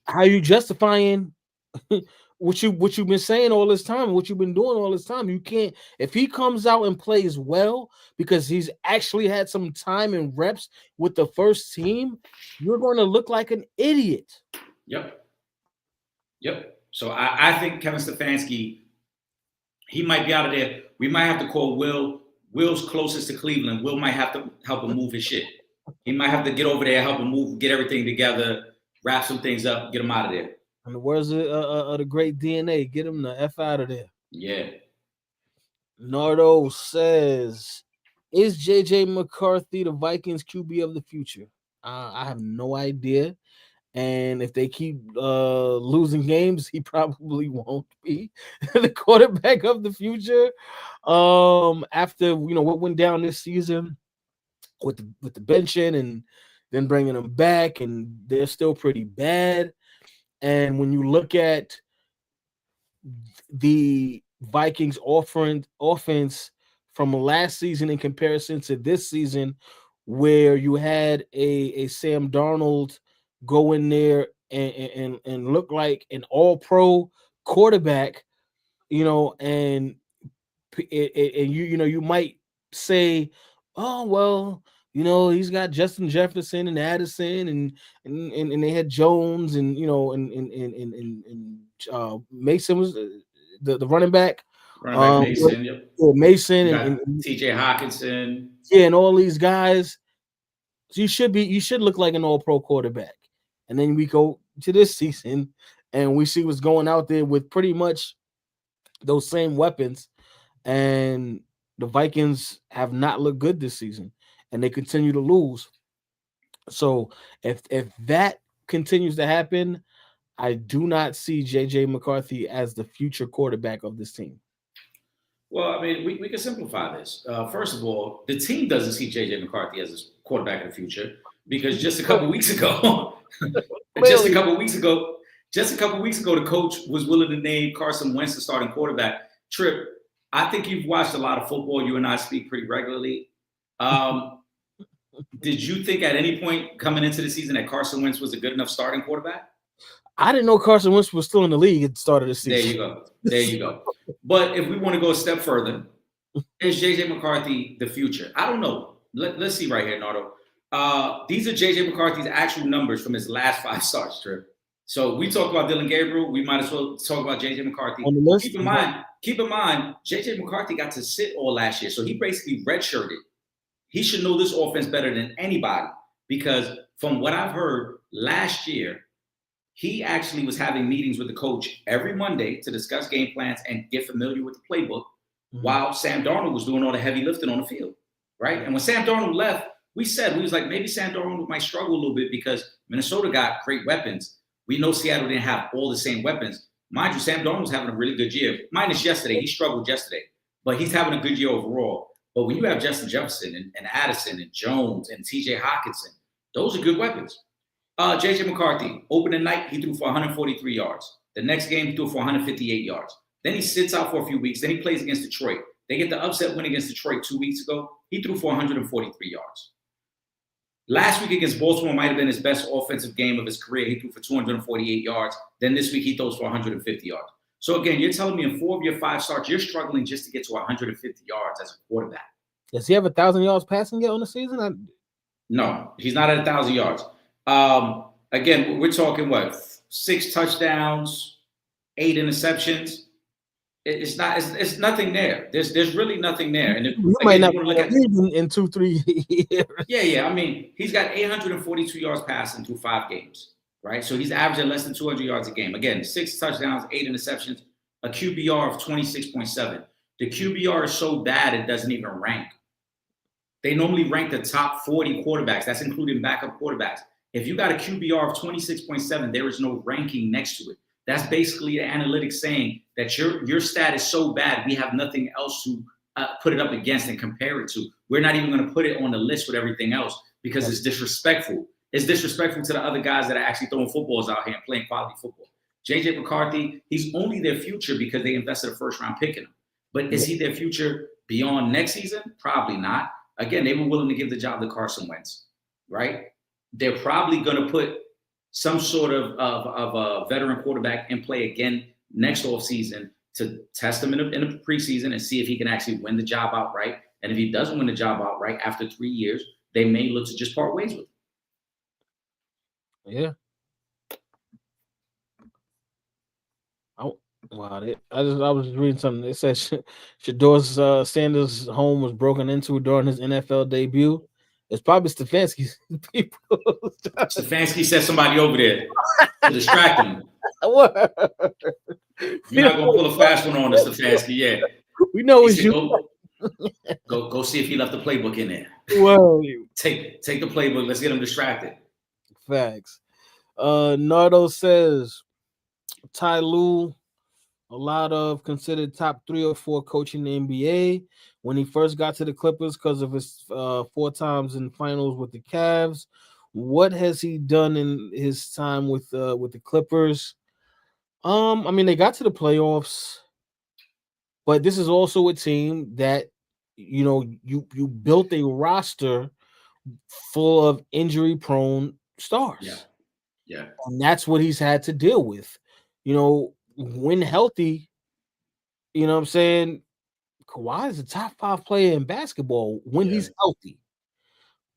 Speaker 4: how you justifying what you've been saying all this time, what you've been doing all this time? You can't. If he comes out and plays well because he's actually had some time and reps with the first team, you're going to look like an idiot.
Speaker 5: Yep. So I think Kevin Stefanski, he might be out of there. We might have to call Will. Will's closest to Cleveland. Will might have to help him move his shit. He might have to get over there, help him move, get everything together, wrap some things up, get him out of there.
Speaker 4: In the words of the great DNA, get him the F out of there.
Speaker 5: Yeah.
Speaker 4: Nardo says, is JJ McCarthy the Vikings QB of the future? I have no idea. And if they keep losing games, he probably won't be the quarterback of the future. After what went down this season with the benching and then bringing them back, and they're still pretty bad. And when you look at the Vikings offense from last season in comparison to this season, where you had a Sam Darnold go in there and look like an all-pro quarterback, and you might say, oh well, he's got Justin Jefferson and Addison and they had Jones and Mason was the running back.
Speaker 5: Mason, yep.
Speaker 4: Mason and
Speaker 5: TJ Hawkinson.
Speaker 4: Yeah, and all these guys. So you should look like an all-pro quarterback. And then we go to this season and we see what's going out there with pretty much those same weapons. And the Vikings have not looked good this season and they continue to lose. So if that continues to happen, I do not see JJ McCarthy as the future quarterback of this team.
Speaker 5: Well, I mean, we can simplify this. First of all, the team doesn't see JJ McCarthy as a quarterback of the future because just a couple weeks ago, the coach was willing to name Carson Wentz the starting quarterback. Trip, I think you've watched a lot of football. You and I speak pretty regularly. Did you think at any point coming into the season that Carson Wentz was a good enough starting quarterback?
Speaker 4: I didn't know Carson Wentz was still in the league at the start of the season.
Speaker 5: There you go. But if we want to go a step further, is JJ McCarthy the future? I don't know. Let's see right here, Nardo. These are JJ McCarthy's actual numbers from his last 5 starts, Trip. So we talked about Dylan Gabriel. We might as well talk about JJ McCarthy.
Speaker 4: On the list,
Speaker 5: keep in mind, JJ McCarthy got to sit all last year. So he basically redshirted. He should know this offense better than anybody because from what I've heard last year, he actually was having meetings with the coach every Monday to discuss game plans and get familiar with the playbook while Sam Darnold was doing all the heavy lifting on the field, right? And when Sam Darnold left, we was like, maybe Sam Darnold might struggle a little bit because Minnesota got great weapons. We know Seattle didn't have all the same weapons. Mind you, Sam Darnold was having a really good year. Minus yesterday. He struggled yesterday, but he's having a good year overall. But when you have Justin Jefferson and Addison and Jones and TJ Hawkinson, those are good weapons. JJ McCarthy, opening night, he threw for 143 yards. The next game, he threw for 158 yards. Then he sits out for a few weeks. Then he plays against Detroit. They get the upset win against Detroit 2 weeks ago. He threw for 143 yards. Last week against Baltimore might have been his best offensive game of his career. He threw for 248 yards. Then this week, he throws for 150 yards. So again, you're telling me in 4 of your 5 starts, you're struggling just to get to 150 yards as a quarterback.
Speaker 4: Does he have 1,000 yards passing yet on the season?
Speaker 5: No, he's not at 1,000 yards. Again, we're talking 6 touchdowns, 8 interceptions. It's nothing there. There's really nothing there. And
Speaker 4: you might not look at in 2-3 years.
Speaker 5: Yeah. I mean, he's got 842 yards passing through 5 games, right? So he's averaging less than 200 yards a game. Again, 6 touchdowns, 8 interceptions, a QBR of 26.7. The QBR is so bad it doesn't even rank. They normally rank the top 40 quarterbacks. That's including backup quarterbacks. If you got a QBR of 26.7, there is no ranking next to it. That's basically the analytics saying that your stat is so bad, we have nothing else to put it up against and compare it to. We're not even going to put it on the list with everything else because it's disrespectful. It's disrespectful to the other guys that are actually throwing footballs out here and playing quality football. JJ McCarthy, he's only their future because they invested a first-round pick in him. But is he their future beyond next season? Probably not. Again, they were willing to give the job to Carson Wentz, right? They're probably going to put some sort of a veteran quarterback in play again next offseason to test him in a preseason and see if he can actually win the job outright. And if he doesn't win the job outright after 3 years, they may look to just part ways with him.
Speaker 4: Yeah. I was reading something. It says Shador Sanders' home was broken into during his NFL debut, It's probably Stefanski's people.
Speaker 5: Stefanski said somebody over there to distract him.
Speaker 4: Word.
Speaker 5: You're not gonna pull a fast one on us, Stefanski. Yeah.
Speaker 4: We know
Speaker 5: He
Speaker 4: it's
Speaker 5: said,
Speaker 4: you.
Speaker 5: go see if he left the playbook in there.
Speaker 4: Well,
Speaker 5: Take the playbook. Let's get him distracted.
Speaker 4: facts. Nardo says Ty Lue, a lot of considered top 3 or 4 coach in the NBA. When he first got to the Clippers because of his 4 times in finals with the Cavs. What has he done in his time with the Clippers? I mean, they got to the playoffs, but this is also a team that you built a roster full of injury-prone stars.
Speaker 5: Yeah.
Speaker 4: And that's what he's had to deal with. When healthy, what I'm saying? Kawhi is a top 5 player in basketball when he's healthy.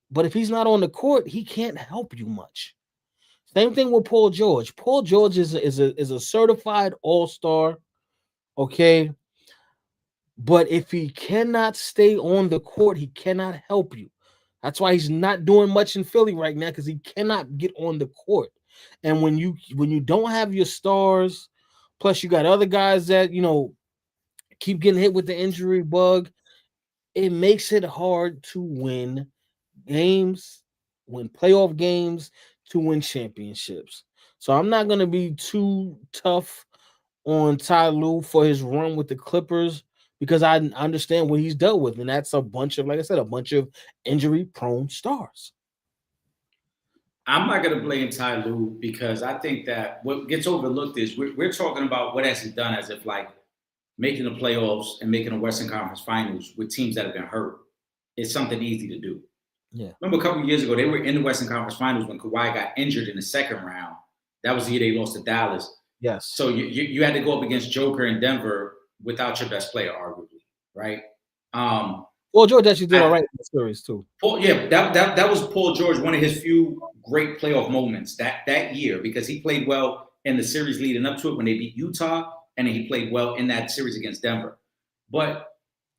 Speaker 4: But if he's not on the court, he can't help you much. Same thing with Paul George. Paul George is a certified all-star, okay? But if he cannot stay on the court, he cannot help you. That's why he's not doing much in Philly right now, because he cannot get on the court. And when you don't have your stars, plus you got other guys that keep getting hit with the injury bug, it makes it hard to win games, win playoff games, to win championships. So I'm not going to be too tough on Ty Lue for his run with the Clippers, because I understand what he's dealt with, and that's a bunch of, like I said, a bunch of injury-prone stars.
Speaker 5: I'm not going to blame Ty Lue, because I think that what gets overlooked is we're talking about what has he done as if like making the playoffs and making the Western Conference Finals with teams that have been hurt is something easy to do.
Speaker 4: Yeah.
Speaker 5: Remember a couple of years ago, they were in the Western Conference Finals when Kawhi got injured in the second round. That was the year they lost to Dallas.
Speaker 4: Yes.
Speaker 5: So you had to go up against Joker in Denver without your best player, arguably, right?
Speaker 4: Well, George actually did all right in the series too.
Speaker 5: That was Paul George, one of his few great playoff moments that year, because he played well in the series leading up to it when they beat Utah, and then he played well in that series against Denver. But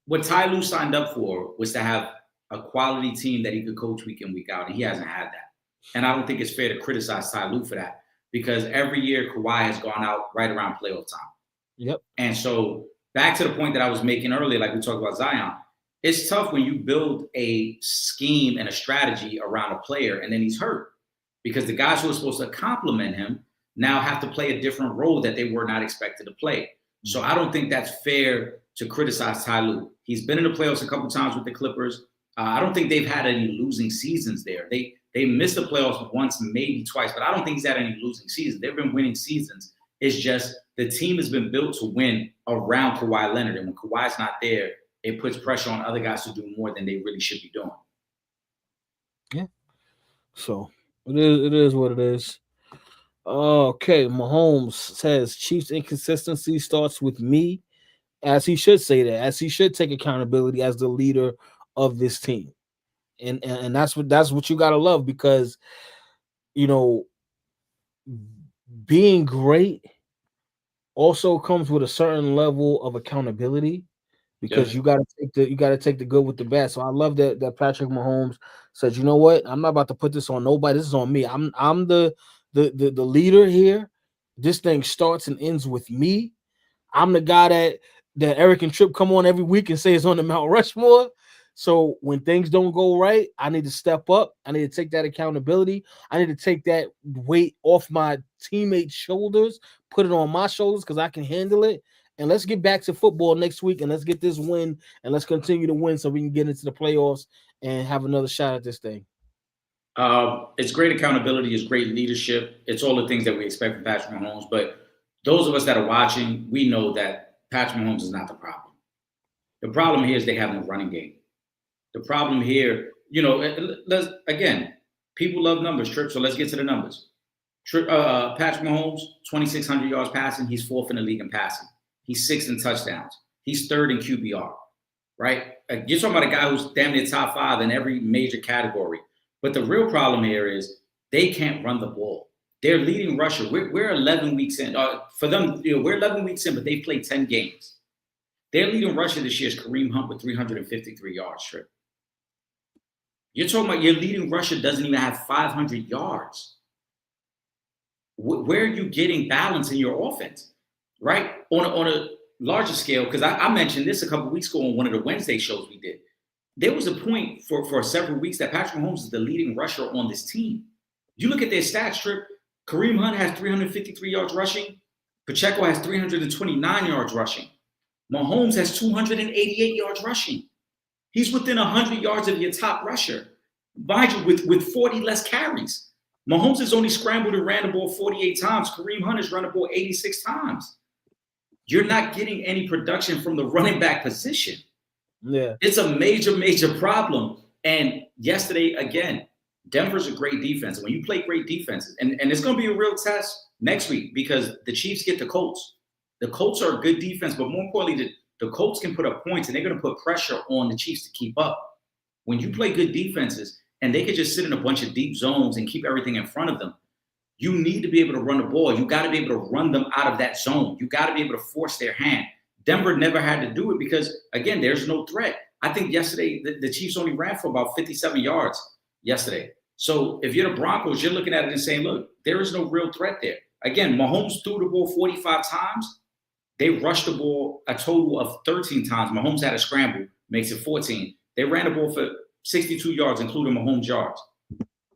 Speaker 5: what Ty Lue signed up for was to have a quality team that he could coach week in, week out, and he hasn't had that. And I don't think it's fair to criticize Ty Lue for that, because every year Kawhi has gone out right around playoff time.
Speaker 4: Yep.
Speaker 5: And so back to the point that I was making earlier, like we talked about Zion, it's tough when you build a scheme and a strategy around a player and then he's hurt, because the guys who are supposed to complement him now have to play a different role that they were not expected to play. So I don't think that's fair to criticize Ty Lue. He's been in the playoffs a couple times with the Clippers. I don't think they've had any losing seasons there. They missed the playoffs once, maybe twice, but I don't think he's had any losing seasons. They've been winning seasons. It's just the team has been built to win around Kawhi Leonard. And when Kawhi's not there, it puts pressure on other guys to do more than they really should be doing.
Speaker 4: Yeah. So it is what it is. Okay, Mahomes says Chiefs inconsistency starts with me, as he should say that, as he should take accountability as the leader of this team. And that's what you gotta love, because being great also comes with a certain level of accountability, because you gotta take the good with the bad. So I love that Patrick Mahomes says, you know what, I'm not about to put this on nobody. This is on me. I'm the leader here. This thing starts and ends with me. I'm the guy that Eric and Trip come on every week and say is on the Mount Rushmore. So when things don't go right, I need to step up. I need to take that accountability. I need to take that weight off my teammates' shoulders, put it on my shoulders, because I can handle it. And let's get back to football next week, and let's get this win, and let's continue to win so we can get into the playoffs and have another shot at this thing.
Speaker 5: It's great accountability. It's great leadership. It's all the things that we expect from Patrick Mahomes. But those of us that are watching, we know that Patrick Mahomes is not the problem. The problem here is they have no running game. The problem here, again, people love numbers, Trip, so let's get to the numbers. Patrick Mahomes, 2,600 yards passing. He's 4th in the league in passing. He's 6th in touchdowns. He's 3rd in QBR, right? You're talking about a guy who's damn near top 5 in every major category. But the real problem here is they can't run the ball. They're leading rusher. We're 11 weeks in. For them, we're 11 weeks in, but they've played 10 games. Their leading rusher this year is Kareem Hunt with 353 yards, Trip. You're talking about your leading rusher doesn't even have 500 yards. Where are you getting balance in your offense, right? On a larger scale, because I mentioned this a couple of weeks ago on one of the Wednesday shows we did. There was a point for several weeks that Patrick Mahomes is the leading rusher on this team. You look at their stats, Trip. Kareem Hunt has 353 yards rushing. Pacheco has 329 yards rushing. Mahomes has 288 yards rushing. He's within 100 yards of your top rusher. Mind you, with 40 less carries. Mahomes has only scrambled and ran the ball 48 times. Kareem Hunt has run the ball 86 times. You're not getting any production from the running back position.
Speaker 4: Yeah.
Speaker 5: It's a major, major problem. And yesterday, again, Denver's a great defense. When you play great defenses, and it's going to be a real test next week because the Chiefs get the Colts. The Colts are a good defense, but more importantly, the Colts can put up points, and they're going to put pressure on the Chiefs to keep up. When you play good defenses, and they could just sit in a bunch of deep zones and keep everything in front of them, you need to be able to run the ball. You got to be able to run them out of that zone. You got to be able to force their hand. Denver never had to do it because, again, there's no threat. I think yesterday the Chiefs only ran for about 57 yards yesterday. So if you're the Broncos, you're looking at it and saying, look, there is no real threat there. Again, Mahomes threw the ball 45 times. They rushed the ball a total of 13 times. Mahomes had a scramble, makes it 14. They ran the ball for 62 yards, including Mahomes' yards.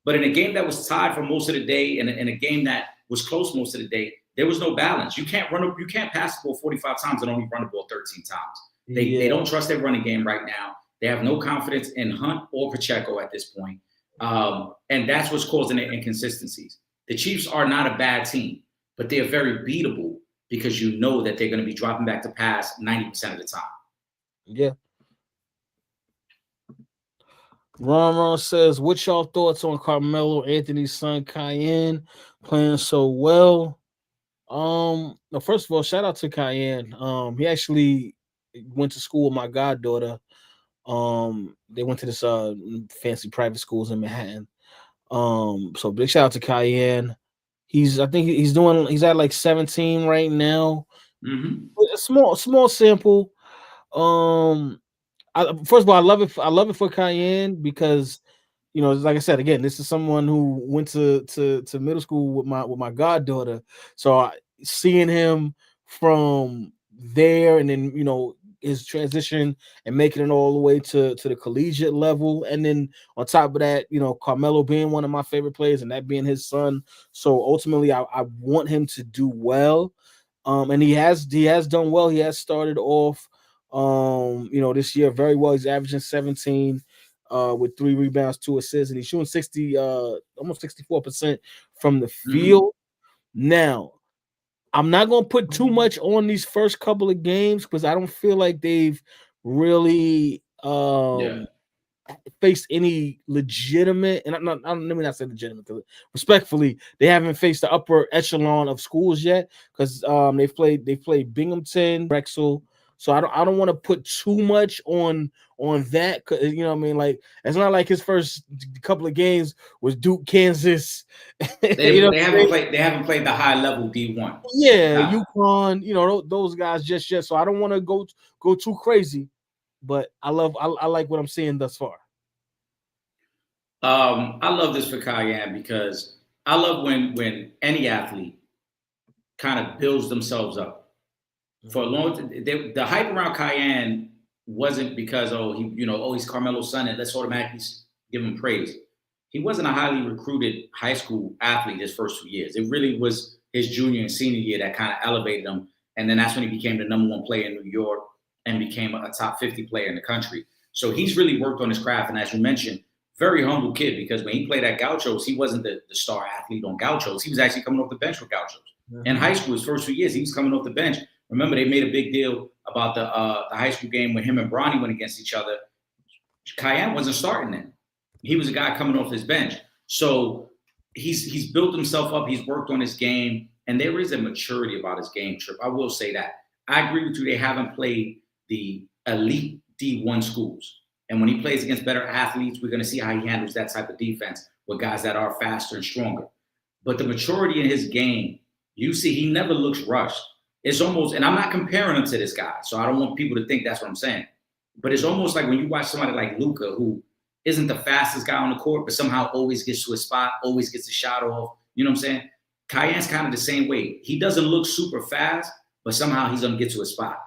Speaker 5: But in a game that was tied for most of the day and in a game that was close most of the day, there was no balance. You can't pass the ball 45 times and only run the ball 13 times. They don't trust their running game right now. They have no confidence in Hunt or Pacheco at this point. And that's what's causing the inconsistencies. The Chiefs are not a bad team, but they're very beatable because you know that they're going to be dropping back to pass 90% of the time.
Speaker 4: Yeah. Ron says, what's y'all thoughts on Carmelo Anthony's son Cayenne playing so well? First of all, shout out to Cayenne. He actually went to school with my goddaughter. They went to this fancy private schools in Manhattan. So big shout out to Cayenne. I think he's at like 17 right now.
Speaker 5: Mm-hmm.
Speaker 4: A small sample. First of all, I love it for Cayenne because, you know, like I said, again, this is someone who went to middle school with my goddaughter. So seeing him from there and then, you know, his transition and making it all the way to the collegiate level. And then on top of that, you know, Carmelo being one of my favorite players and that being his son. So ultimately I want him to do well. And he has done well. He has started off you know, this year very well. He's averaging 17 with 3 rebounds, 2 assists, and he's shooting almost 64% from the field. Now, I'm not going to put too much on these first couple of games because I don't feel like they've really faced any legitimate, and let me not say legitimate, because respectfully, they haven't faced the upper echelon of schools yet because they've played Binghamton, Drexel. So I don't want to put too much on that, you know what I mean? Like, it's not like his first couple of games was Duke, Kansas.
Speaker 5: They haven't played the high level D1.
Speaker 4: Yeah, UConn, you know, those guys just yet. So I don't want to go too crazy, but I like what I'm seeing thus far.
Speaker 5: I love this for Cayenne because I love when any athlete kind of builds themselves up. For a long time, the hype around Cayenne wasn't because he's Carmelo's son and let's automatically give him praise. He wasn't a highly recruited high school athlete his first 2 years. It really was his junior and senior year that kind of elevated him, and then that's when he became the #1 player in New York and became a top 50 player in the country. So he's really worked on his craft, and as you mentioned, very humble kid because when he played at Gauchos, he wasn't the star athlete on Gauchos. He was actually coming off the bench for Gauchos. Mm-hmm. In high school, his first 2 years, he was coming off the bench. Remember, they made a big deal about the high school game when him and Bronny went against each other. Cayenne wasn't starting then. He was a guy coming off his bench. So he's built himself up. He's worked on his game. And there is a maturity about his game, Trip. I will say that. I agree with you. They haven't played the elite D1 schools. And when he plays against better athletes, we're going to see how he handles that type of defense with guys that are faster and stronger. But the maturity in his game, you see, he never looks rushed. It's almost, and I'm not comparing him to this guy, so I don't want people to think that's what I'm saying. But it's almost like when you watch somebody like Luka, who isn't the fastest guy on the court, but somehow always gets to a spot, always gets a shot off. You know what I'm saying? Cayenne's kind of the same way. He doesn't look super fast, but somehow he's going to get to a spot.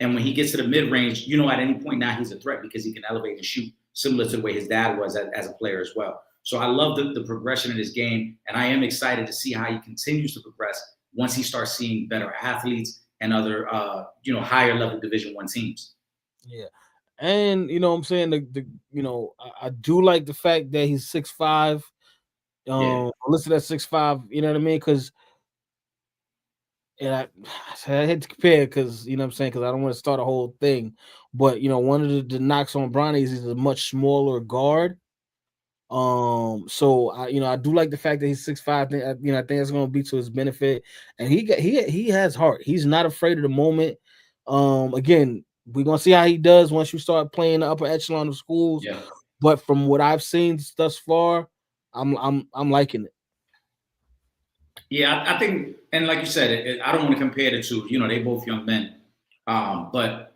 Speaker 5: And when he gets to the mid-range, you know, at any point now he's a threat because he can elevate and shoot, similar to the way his dad was as a player as well. So I love the progression of his game, and I am excited to see how he continues to progress once he starts seeing better athletes and other, higher level Division I teams.
Speaker 4: Yeah. And, you know what I'm saying? I do like the fact that he's 6'5". Listed at 6'5", you know what I mean? Because I had to compare because, you know what I'm saying, because I don't want to start a whole thing. But, you know, one of the knocks on Bronny is he's a much smaller guard. So I do like the fact that he's 6'5". I think that's going to be to his benefit. And he has heart. He's not afraid of the moment. Again, we're going to see how he does once you start playing the upper echelon of schools.
Speaker 5: Yeah.
Speaker 4: But from what I've seen thus far, I'm liking it.
Speaker 5: Yeah, I think, and like you said, I don't want to compare the two. You know, they both young men, but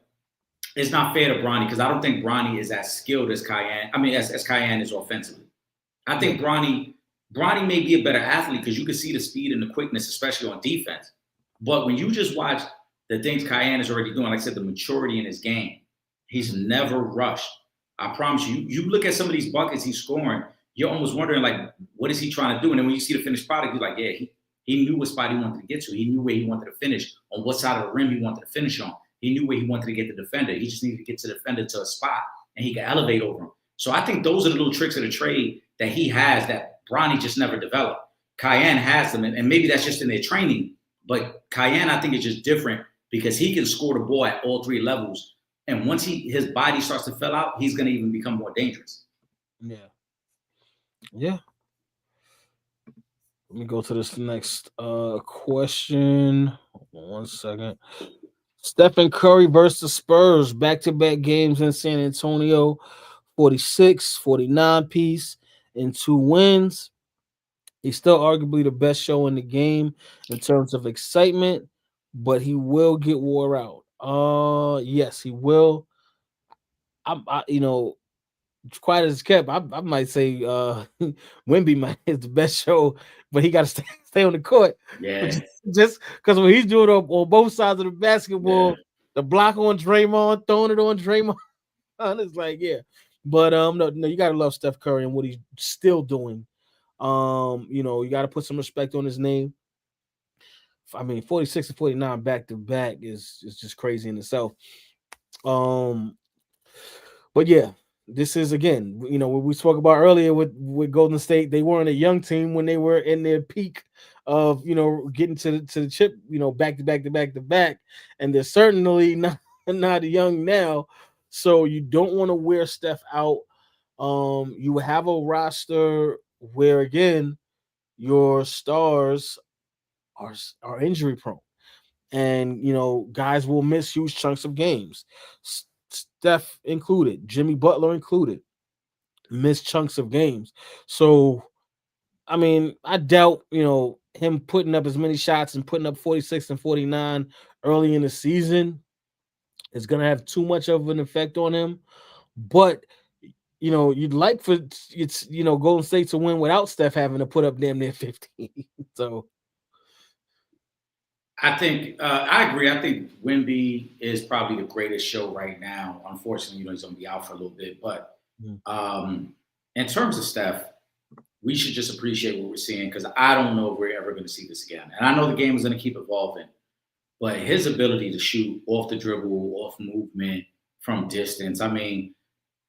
Speaker 5: it's not fair to Bronny because I don't think Bronny is as skilled as Cayenne. I mean, as Cayenne is offensively. I think Bronny may be a better athlete because you can see the speed and the quickness, especially on defense. But when you just watch the things Cayenne is already doing, like I said, the maturity in his game, he's never rushed. I promise you. You look at some of these buckets he's scoring, you're almost wondering, like, what is he trying to do? And then when you see the finished product, you're like, yeah, he knew what spot he wanted to get to. He knew where he wanted to finish, on what side of the rim he wanted to finish on. He knew where he wanted to get the defender. He just needed to get to the defender to a spot, and he could elevate over him. So I think those are the little tricks of the trade that he has that Bronny just never developed. Cayenne has them, and maybe that's just in their training. But Cayenne, I think, is just different because he can score the ball at all three levels. And once his body starts to fill out, he's going to even become more dangerous.
Speaker 4: Yeah. Yeah. Let me go to this next question. Hold on 1 second. Stephen Curry versus the Spurs. Back-to-back games in San Antonio. 46, 49 piece and 2 wins. He's still arguably the best show in the game in terms of excitement, but he will get wore out. Yes, he will. Quiet as kept, I might say Wemby is the best show, but he got to stay on the court.
Speaker 5: Yeah.
Speaker 4: Just because when he's doing it on both sides of the basketball, the block on Draymond, throwing it on Draymond, it's like, yeah. But no, you gotta love Steph Curry and what he's still doing. You gotta put some respect on his name. I mean, 46 and 49 back to back is just crazy in itself. But yeah, this is again, what we spoke about earlier with Golden State. They weren't a young team when they were in their peak of getting to the chip, back to back, and they're certainly not young now. So you don't want to wear Steph out. You have a roster where again your stars are injury prone, and guys will miss huge chunks of games. Steph included, Jimmy Butler included, missed chunks of games. So, I mean, I doubt, him putting up as many shots and putting up 46 and 49 early in the season is going to have too much of an effect on him. But, you'd like for Golden State to win without Steph having to put up damn near 50. So,
Speaker 5: I think I agree. I think Wemby is probably the greatest show right now. Unfortunately, he's going to be out for a little bit. But in terms of Steph, we should just appreciate what we're seeing because I don't know if we're ever going to see this again. And I know the game is going to keep evolving, but his ability to shoot off the dribble, off movement, from distance. I mean,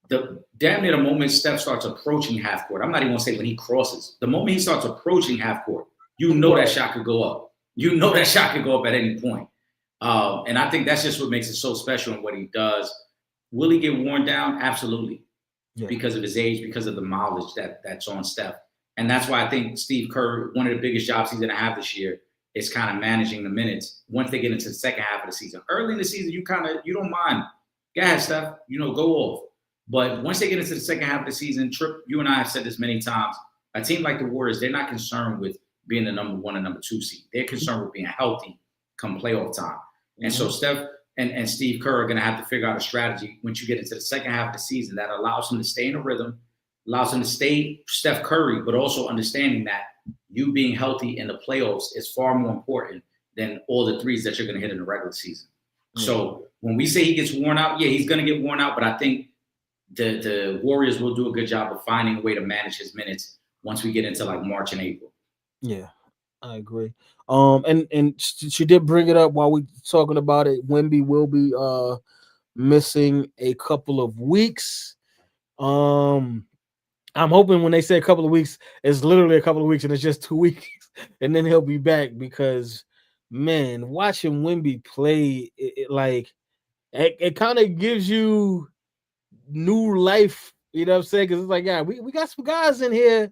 Speaker 5: damn near the moment Steph starts approaching half court. I'm not even going to say when he crosses. The moment he starts approaching half court, that shot could go up. That shot could go up at any point. And I think that's just what makes it so special in what he does. Will he get worn down? Absolutely. Yeah. Because of his age, because of the mileage that's on Steph. And that's why I think Steve Kerr, one of the biggest jobs he's going to have this year is kind of managing the minutes once they get into the second half of the season. Early in the season, you don't mind. Go ahead, Steph. Go off. But once they get into the second half of the season, Trip, you and I have said this many times, a team like the Warriors, they're not concerned with being the number 1 and number 2 seed. They're concerned with being healthy come playoff time. And so Steph and Steve Kerr are going to have to figure out a strategy once you get into the second half of the season that allows him to stay in a rhythm, allows him to stay Steph Curry, but also understanding that you being healthy in the playoffs is far more important than all the threes that you're going to hit in the regular season. So when we say he gets worn out, yeah, he's going to get worn out, but I think the Warriors will do a good job of finding a way to manage his minutes once we get into like March and April.
Speaker 4: Yeah, I agree. And she did bring it up while we talking about it. Wemby will be missing a couple of weeks. I'm hoping when they say a couple of weeks, it's literally a couple of weeks and it's just 2 weeks, and then he'll be back because, man, watching Wemby play, it kind of gives you new life. You know what I'm saying? Because it's like, yeah, we got some guys in here,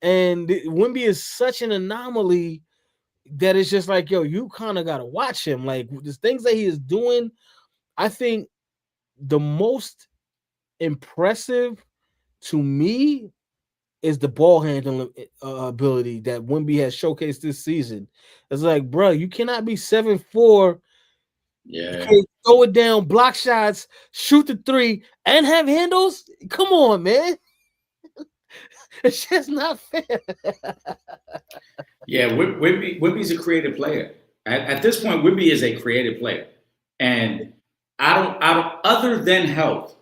Speaker 4: and Wemby is such an anomaly that it's just like, yo, you kind of got to watch him. Like, the things that he is doing, I think the most impressive to me is the ball handling ability that Wemby has showcased this season. It's like, bro, you cannot be 7'4".
Speaker 5: Yeah.
Speaker 4: You can't throw it down, block shots, shoot the three, and have handles. Come on, man. It's just not fair.
Speaker 5: Yeah, Wemby's a creative player. At this point, Wemby is a creative player. And I don't other than health,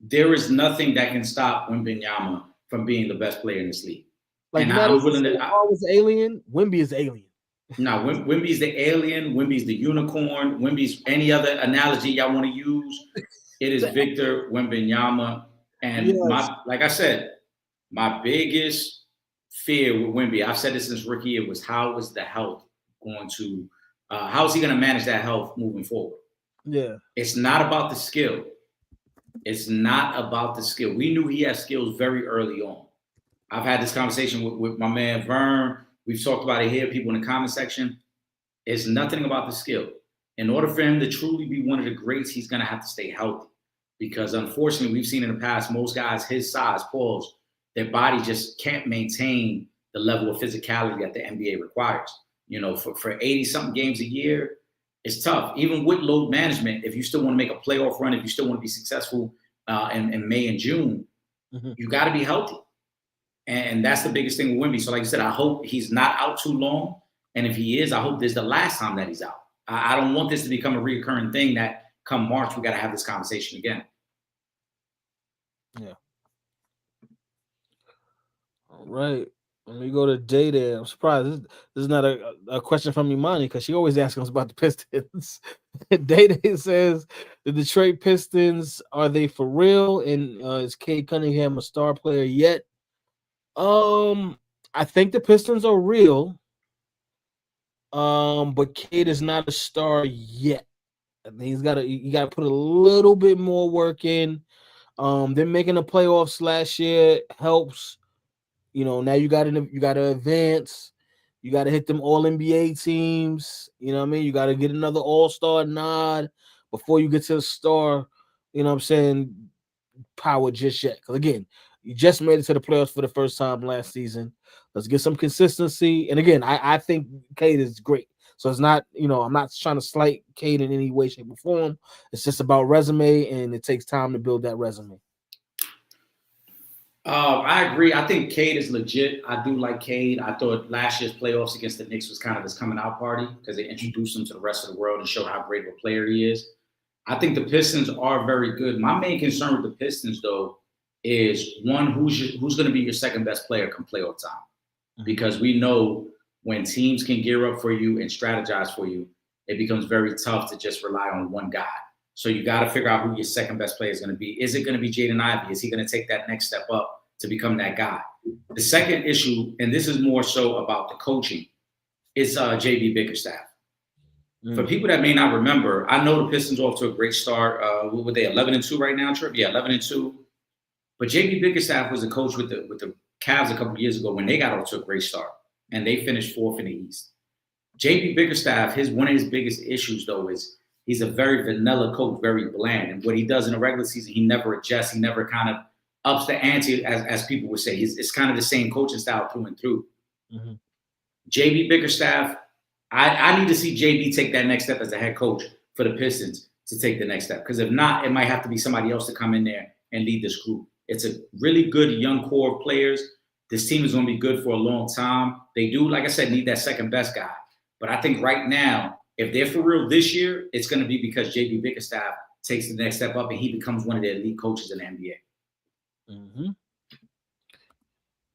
Speaker 5: there is nothing that can stop Wembanyama from being the best player in this league.
Speaker 4: Like,
Speaker 5: and
Speaker 4: I'm willing
Speaker 5: to.
Speaker 4: Was alien. Wemby is alien.
Speaker 5: No, Wemby's the alien. Wemby's the unicorn. Wemby's any other analogy y'all want to use. It is Victor Wembanyama. And like I said, my biggest fear with Wemby, I've said this since rookie year, was how is the health going to, how is he going to manage that health moving forward?
Speaker 4: Yeah.
Speaker 5: It's not about the skill. It's not about the skill. We knew he had skills very early on. I've had this conversation with my man Vern. We've talked about it here, people in the comment section. It's nothing about the skill. In order for him to truly be one of the greats, he's going to have to stay healthy. Because unfortunately, we've seen in the past, most guys his size, Paul's, their body just can't maintain the level of physicality that the NBA requires. You know, for 80-something games a year, it's tough. Even with load management, if you still want to make a playoff run, if you still want to be successful in May and June, you got to be healthy. And that's the biggest thing with Wemby. So like I said, I hope he's not out too long. And if he is, I hope this is the last time that he's out. I don't want this to become a recurring thing that come March, we got to have this conversation again.
Speaker 4: Yeah. All right. Let me go to Day there. I'm surprised. This is not a question from Imani because she always asks us about the Pistons. Day says, the Detroit Pistons, are they for real? And is Cade Cunningham a star player yet? I think the Pistons are real. But Cade is not a star yet. I think you gotta put a little bit more work in. They're making the playoffs last year helps. You know, now you gotta advance. You gotta hit them all NBA teams. You know what I mean? You gotta get another all-star nod before you get to the star, you know what I'm saying, power just yet. Because again, you just made it to the playoffs for the first time last season. Let's get some consistency. And again, I think Cade is great. So it's not, you know, I'm not trying to slight Cade in any way, shape, or form. It's just about resume, and it takes time to build that resume.
Speaker 5: I agree. I think Cade is legit. I do like Cade. I thought last year's playoffs against the Knicks was kind of his coming out party because they introduced him to the rest of the world and showed how great of a player he is. I think the Pistons are very good. My main concern with the Pistons, though, is one, who's going to be your second best player come playoff time? Because we know when teams can gear up for you and strategize for you, it becomes very tough to just rely on one guy. So you got to figure out who your second best player is going to be. Is it going to be Jaden Ivey? Is he going to take that next step up to become that guy? The second issue, and this is more so about the coaching, is JB Bickerstaff. For people that may not remember, I know the Pistons off to a great start. What were they, 11-2 right now, Trip? Yeah, 11-2. But JB Bickerstaff was a coach with the Cavs a couple of years ago when they got off to a great start, and they finished fourth in the East. JB Bickerstaff, one of his biggest issues, though, is he's a very vanilla coach, very bland. And what he does in the regular season, he never adjusts. He never kind of ups the ante, as people would say. It's kind of the same coaching style through and through. JB Bickerstaff, I need to see JB take that next step as a head coach for the Pistons to take the next step. Because if not, it might have to be somebody else to come in there and lead this group. It's a really good young core of players. This team is going to be good for a long time. They do, like I said, need that second best guy. But I think right now, if they're for real this year, it's going to be because J.B. Bickerstaff takes the next step up and he becomes one of the elite coaches in the NBA.
Speaker 4: Mm-hmm.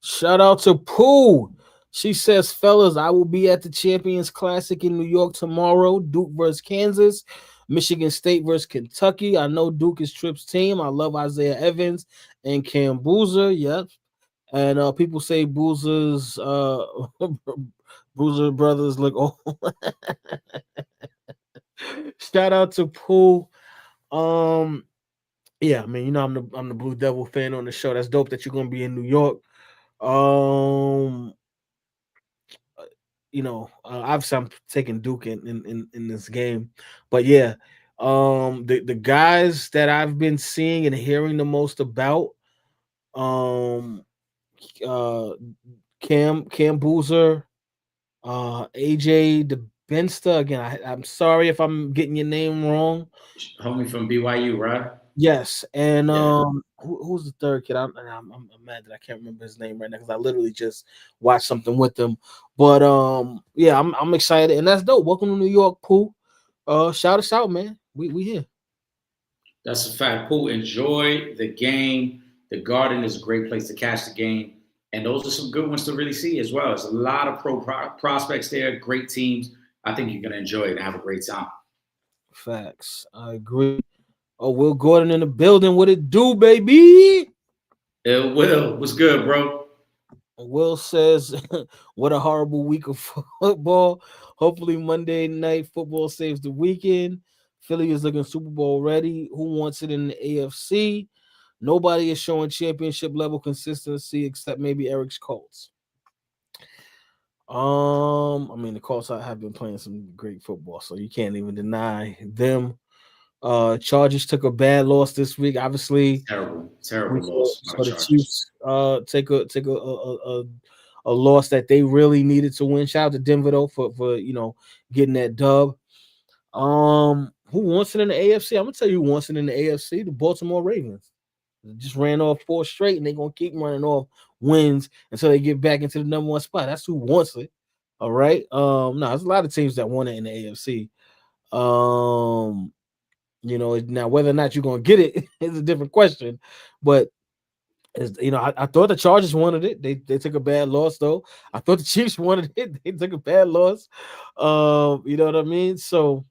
Speaker 4: Shout out to Pooh. She says, fellas, I will be at the Champions Classic in New York tomorrow. Duke versus Kansas, Michigan State versus Kentucky. I know Duke is Tripp's team. I love Isaiah Evans and Cam Boozer. Yep. And people say Boozer's Boozer brothers look old. Shout out to Pooh. Yeah, I mean, you know, I'm the Blue Devil fan on the show. That's dope that you're gonna be in New York. You know, obviously I'm taking Duke in this game, but yeah, the guys that I've been seeing and hearing the most about, Cam Boozer, AJ DeBensta. Again, I'm sorry if I'm getting your name wrong.
Speaker 5: Homie from BYU, right?
Speaker 4: Yes, and who's the third kid? I'm mad that I can't remember his name right now because I literally just watched something with him. But yeah, I'm excited, and that's dope. Welcome to New York, Pooh. Shout us out, man. We here.
Speaker 5: That's a fact. Pooh, enjoy the game. The Garden is a great place to catch the game, and those are some good ones to really see as well. There's a lot of prospects there, great teams. I think you're gonna enjoy it and have a great time.
Speaker 4: Facts. I agree. Oh, Will Gordon in the building. What it do, baby?
Speaker 5: Will, what's good, bro?
Speaker 4: Will says, what a horrible week of football. Hopefully Monday night football saves the weekend. Philly is looking Super Bowl ready. Who wants it in the AFC? Nobody is showing championship level consistency except maybe Eric's Colts. I mean, the Colts have been playing some great football, so you can't even deny them. Chargers took a bad loss this week. Obviously,
Speaker 5: terrible loss.
Speaker 4: So the Chiefs take a loss that they really needed to win. Shout out to Denver though for you know getting that dub. Who wants it in the AFC? I'm gonna tell you who wants it in the AFC. The Baltimore Ravens. They just ran off 4 straight, and they're gonna keep running off wins until they get back into the number 1 spot. That's who wants it. All right. No, there's a lot of teams that want it in the AFC. You know, now whether or not you're gonna get it is a different question. But you know, I thought the Chargers wanted it. They took a bad loss though. I thought the Chiefs wanted it. They took a bad loss. You know what I mean? So,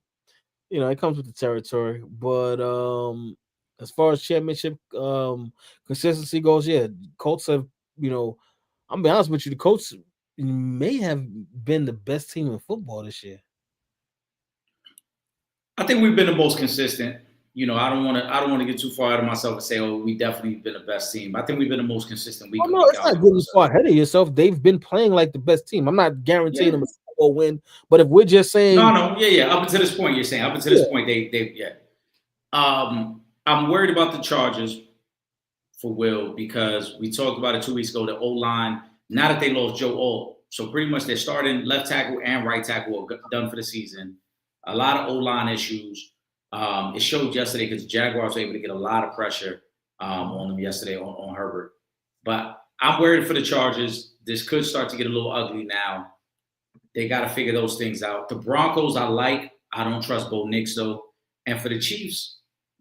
Speaker 4: you know, it comes with the territory. But as far as championship consistency goes, yeah, Colts have, you know, I'm be honest with you, the Colts may have been the best team in football this year.
Speaker 5: I think we've been the most consistent. You know, I don't want to get too far out of myself and say, "Oh, we definitely been the best team." I think we've been the most consistent.
Speaker 4: Oh, no, it's not getting far ahead of yourself. They've been playing like the best team. I'm not guaranteeing them a Super Bowl win, but if we're just saying,
Speaker 5: no, yeah. Up until this point, you're saying up until this point, they. I'm worried about the Chargers for Will because we talked about it 2 weeks ago. The O-line, now that they lost Joe Alt, so pretty much they're starting left tackle and right tackle are done for the season. A lot of O-line issues. It showed yesterday because the Jaguars were able to get a lot of pressure on them yesterday on Herbert. But I'm worried for the Chargers. This could start to get a little ugly now. They got to figure those things out. The Broncos, I don't trust Bo Nix, though. And for the Chiefs,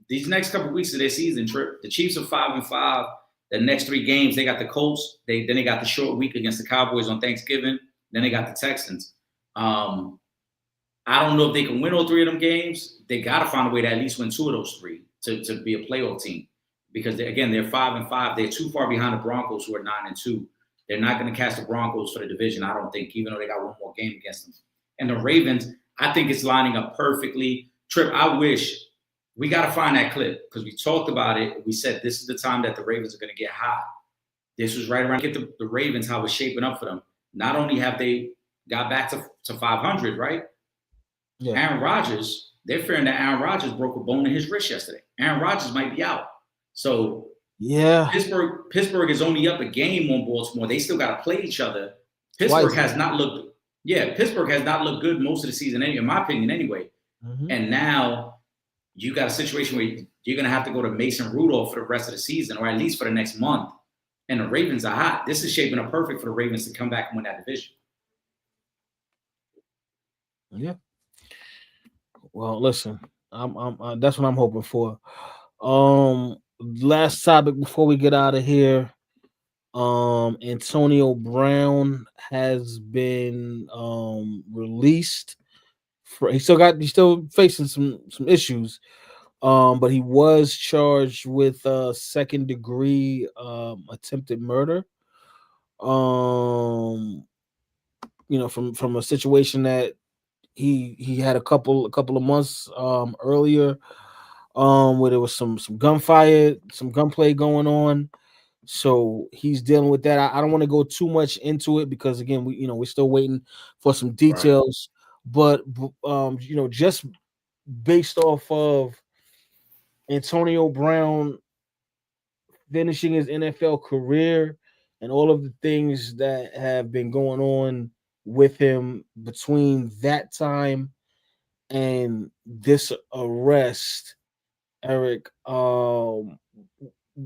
Speaker 5: these next couple of weeks of their season trip, the Chiefs are 5-5. The next 3 games, they got the Colts. Then they got the short week against the Cowboys on Thanksgiving. Then they got the Texans. I don't know if they can win all 3 of them games. They got to find a way to at least win 2 of those 3 to be a playoff team. Because, they're 5-5. They're too far behind the Broncos, who are 9-2. They're not going to catch the Broncos for the division, I don't think, even though they got 1 more game against them. And the Ravens, I think it's lining up perfectly. Trip, I wish we got to find that clip because we talked about it. We said this is the time that the Ravens are going to get hot. This was right around get the Ravens, how it's shaping up for them. Not only have they got back to 500, right? Yeah. Aaron Rodgers, they're fearing that Aaron Rodgers broke a bone in his wrist yesterday. Aaron Rodgers might be out. So
Speaker 4: yeah,
Speaker 5: Pittsburgh is only up a game on Baltimore. They still got to play each other. Pittsburgh has not looked good most of the season, in my opinion, anyway. Mm-hmm. And now you got a situation where you're going to have to go to Mason Rudolph for the rest of the season, or at least for the next month. And the Ravens are hot. This is shaping up perfect for the Ravens to come back and win that division.
Speaker 4: Yeah. Well, listen, I'm that's what I'm hoping for. Last topic before we get out of here. Antonio Brown has been released. He's still facing some issues. But he was charged with second degree attempted murder. From a situation that he had a couple of months earlier, where there was some gunplay going on. So he's dealing with that. I don't want to go too much into it because again, we're still waiting for some details. Right. But just based off of Antonio Brown finishing his NFL career and all of the things that have been going on with him between that time and this arrest, Eric,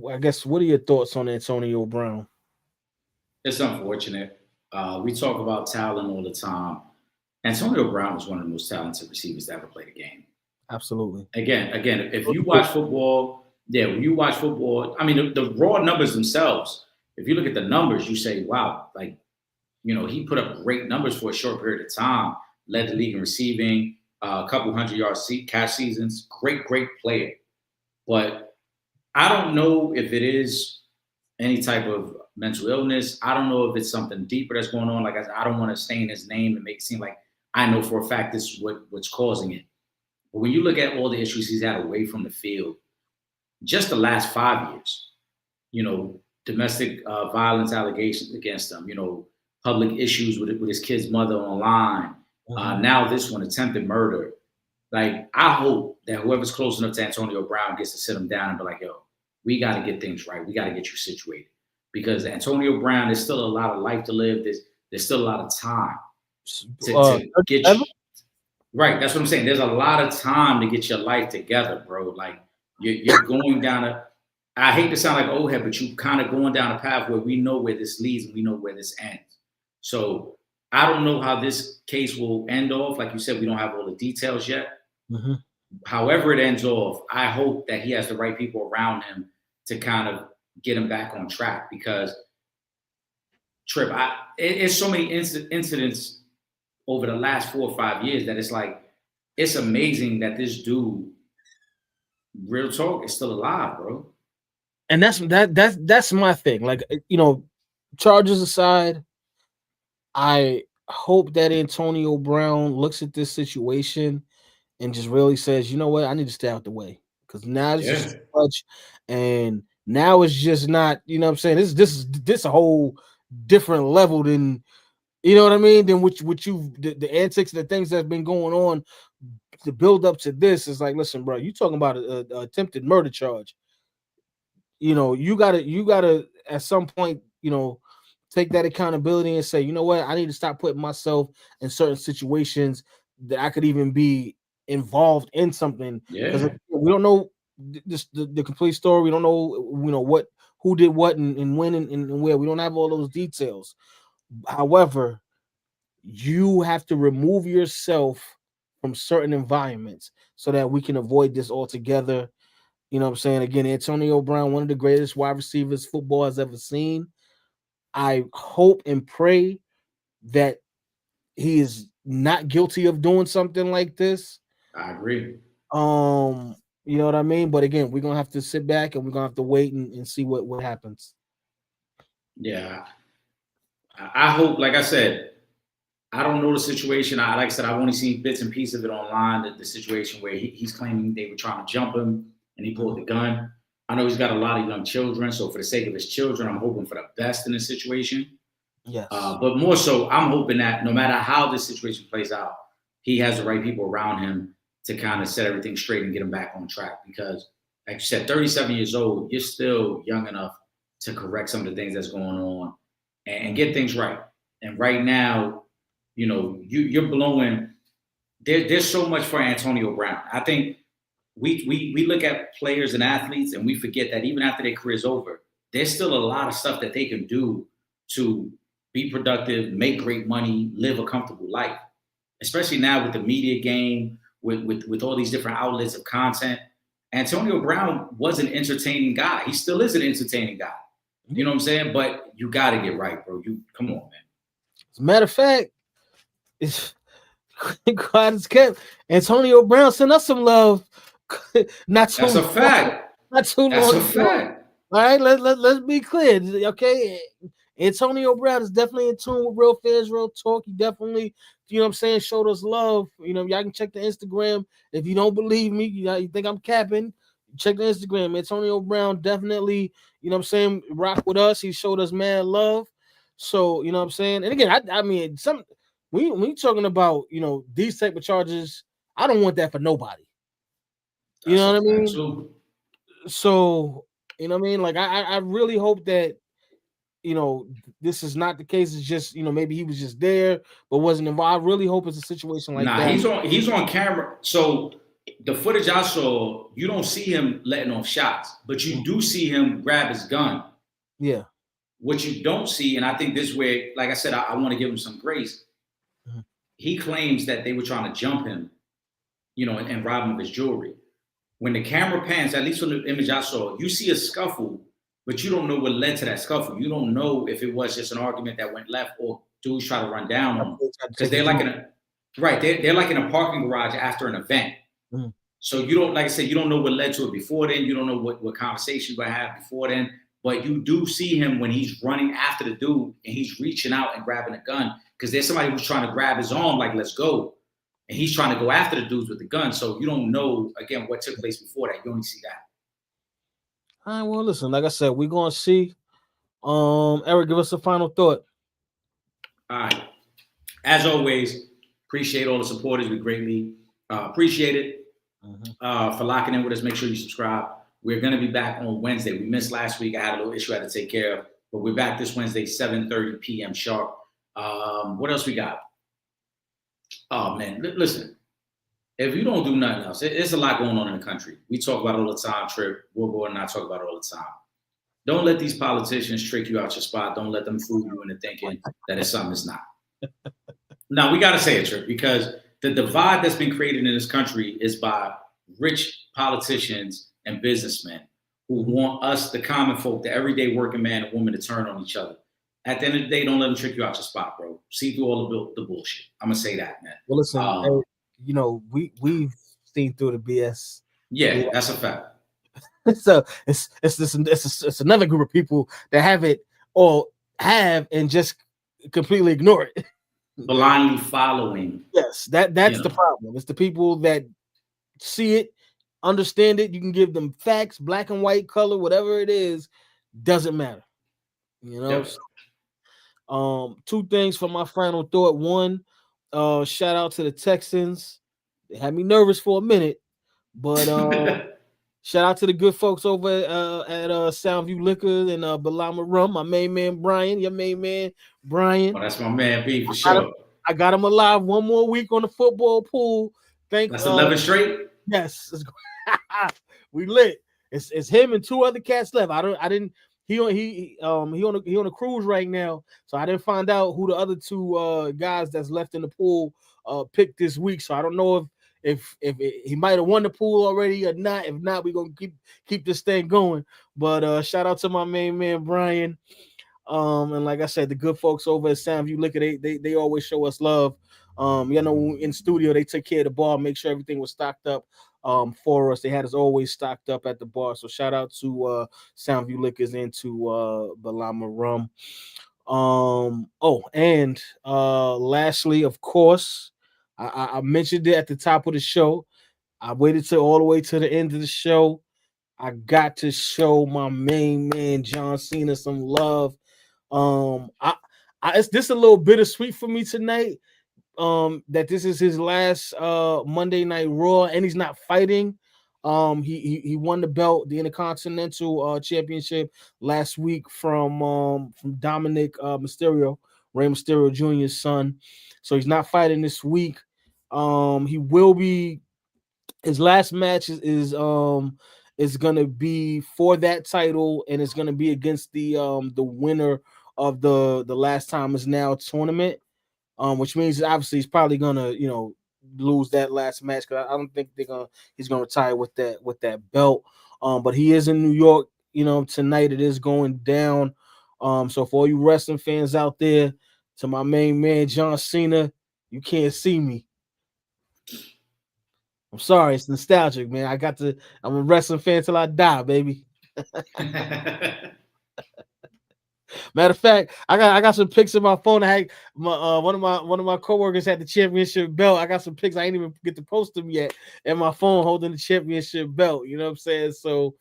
Speaker 4: I guess, what are your thoughts on Antonio Brown?
Speaker 5: It's unfortunate. We talk about talent all the time. Antonio Brown is one of the most talented receivers to ever play the game.
Speaker 4: Absolutely.
Speaker 5: Again, if you watch football, when you watch football, I mean, the raw numbers themselves, if you look at the numbers, you say, wow, he put up great numbers for a short period of time, led the league in receiving, a couple 100-yard catch seasons, great player. But I don't know if it is any type of mental illness. I don't know if it's something deeper that's going on. Like I said, I don't want to stain his name and make it seem like I know for a fact this is what's causing it. But when you look at all the issues he's had away from the field, just the last 5 years, domestic violence allegations against him, public issues with his kid's mother online. Now this one, attempted murder. Like, I hope that whoever's close enough to Antonio Brown gets to sit him down and be like, yo, we got to get things right. We got to get you situated. Because Antonio Brown, there's still a lot of life to live. There's still a lot of time to get you. Right, that's what I'm saying. There's a lot of time to get your life together, bro. Like, you're going down I hate to sound like old head, but you kind of going down a path where we know where this leads and we know where this ends. So I don't know how this case will end off. Like you said, we don't have all the details yet. Mm-hmm. However it ends off, I hope that he has the right people around him to kind of get him back on track. Because, Trip, it's so many incidents over the last 4 or 5 years that it's like, it's amazing that this dude, real talk, is still alive, bro.
Speaker 4: And that's my thing. Like, charges aside, I hope that Antonio Brown looks at this situation and just really says, you know what, I need to stay out the way. Because now it's just too much. And now it's just not, you know what I'm saying? This a whole different level than, you know what I mean? Than the antics and the things that's been going on to build up to this is like, listen, bro, you talking about an attempted murder charge. You gotta at some point, take that accountability and say, you know what, I need to stop putting myself in certain situations that I could even be involved in something. Because we don't know the complete story. We don't know, who did what and when and where. We don't have all those details. However, you have to remove yourself from certain environments so that we can avoid this altogether. You know what I'm saying? Again, Antonio Brown, one of the greatest wide receivers football has ever seen. I hope and pray that he is not guilty of doing something like this.
Speaker 5: I agree.
Speaker 4: You know what I mean? But again, we're gonna have to sit back and we're gonna have to wait and see what happens.
Speaker 5: Yeah. I hope, like I said, I don't know the situation. Like I said, I've only seen bits and pieces of it online, the situation where he's claiming they were trying to jump him and he pulled the gun. I know he's got a lot of young children, so for the sake of his children, I'm hoping for the best in this situation.
Speaker 4: Yes.
Speaker 5: But more so, I'm hoping that no matter how this situation plays out, he has the right people around him to kind of set everything straight and get him back on track. Because, like you said, 37 years old, you're still young enough to correct some of the things that's going on and get things right. And right now, you're blowing. There's so much for Antonio Brown. I think we look at players and athletes and we forget that even after their career's over, there's still a lot of stuff that they can do to be productive, make great money, live a comfortable life. Especially now with the media game, with all these different outlets of content. Antonio Brown was an entertaining guy. He still is an entertaining guy. You know what I'm saying? But you got to get right, bro. Come on, man.
Speaker 4: As a matter of fact, it's God is kept. Antonio Brown sent us some love. That's
Speaker 5: a fact.
Speaker 4: Not too long.
Speaker 5: That's a fact.
Speaker 4: All right, let's be clear. Okay. Antonio Brown is definitely in tune with Real Fans, Real Talk. He definitely, you know what I'm saying, showed us love. You know, y'all can check the Instagram. If you don't believe me, you think I'm capping, check the Instagram. Antonio Brown definitely, you know what I'm saying, rock with us. He showed us mad love. So, you know what I'm saying? And again, I mean, when you talking about, you know, these type of charges, I don't want that for nobody. You know what I mean?
Speaker 5: Absolutely.
Speaker 4: So, you know what I mean? Like, I really hope that, you know, this is not the case. It's just, you know, maybe he was just there but wasn't involved. I really hope it's a situation like that.
Speaker 5: He's on camera. So the footage I saw, you don't see him letting off shots, but you do see him grab his gun.
Speaker 4: Yeah.
Speaker 5: What you don't see, and I think this way, like I said, I want to give him some grace. Mm-hmm. He claims that they were trying to jump him, you know, and rob him of his jewelry. When the camera pans, at least from the image I saw, you see a scuffle, but you don't know what led to that scuffle. You don't know if it was just an argument that went left or dudes try to run down on him. Because they're like they're like in a parking garage after an event. Mm-hmm. So you don't, like I said, you don't know what led to it before then. You don't know what conversation you have before then. But you do see him when he's running after the dude and he's reaching out and grabbing a gun because there's somebody who's trying to grab his arm, like, let's go. And he's trying to go after the dudes with the gun. So you don't know, again, what took place before that. You only see that.
Speaker 4: All right, well, listen, like I said, we're going to see. Eric, give us a final thought.
Speaker 5: All right. As always, appreciate all the supporters. We greatly appreciate it. Mm-hmm. For locking in with us. Make sure you subscribe. We're going to be back on Wednesday. We missed last week. I had a little issue I had to take care of. But we're back this Wednesday, 7:30 p.m. sharp. What else we got? Oh, man. Listen. If you don't do nothing else, it's a lot going on in the country. We talk about it all the time, Trip. Wilbur and I talk about it all the time. Don't let these politicians trick you out your spot. Don't let them fool you into thinking that it's something it's not. Now, we got to say it, Trip, because the divide that's been created in this country is by rich politicians and businessmen who want us, the common folk, the everyday working man and woman, to turn on each other. At the end of the day, don't let them trick you out your spot, bro. See through all the bullshit. I'm going to say that, man.
Speaker 4: Well, listen, you know, we've seen through the BS.
Speaker 5: Yeah, that's a fact.
Speaker 4: So it's another group of people that have and just completely ignore it.
Speaker 5: Blindly following.
Speaker 4: Yes, that's the problem. It's the people that see it, understand it. You can give them facts, black and white, color, whatever it is, doesn't matter. You know. Yep. Two things for my final thought. One, shout out to the Texans. They had me nervous for a minute, but shout out to the good folks over at Soundview Liquor and Balama Rum. My main man Brian, your main man Brian.
Speaker 5: Oh, that's my man B for sure.
Speaker 4: I got him alive one more week on the football pool.
Speaker 5: That's 11 straight.
Speaker 4: Yes, we lit. It's him and two other cats left. He on a cruise right now, so I didn't find out who the other two guys that's left in the pool picked this week. So I don't know if he might have won the pool already or not. If not, we're gonna keep this thing going. But shout out to my main man Brian. And like I said, the good folks over at Soundview Liquor, they always show us love. You know, in studio, they took care of the bar, make sure everything was stocked up for us. They had us always stocked up at the bar. So shout out to Soundview Liquors and to Balama Rum. And lastly, of course, I mentioned it at the top of the show. I waited till all the way to the end of the show. I got to show my main man John Cena some love. This is a little bittersweet for me tonight. That this is his last Monday Night Raw, and he's not fighting. He won the belt, the Intercontinental Championship last week from Dominic Mysterio, Rey Mysterio Jr.'s son. So he's not fighting this week. He will be His last match is gonna be for that title, and it's gonna be against the winner of the last time is now tournament. Which means obviously he's probably gonna lose that last match because I don't think he's gonna retire with that belt. But he is in New York, tonight. It is going down. So for all you wrestling fans out there, to my main man John Cena, you can't see me. I'm sorry, it's nostalgic, man. I'm a wrestling fan till I die, baby. Matter of fact, I got some pics in my phone. I had one of my coworkers had the championship belt. I got some pics. I ain't even get to post them yet. And my phone holding the championship belt. You know what I'm saying? So,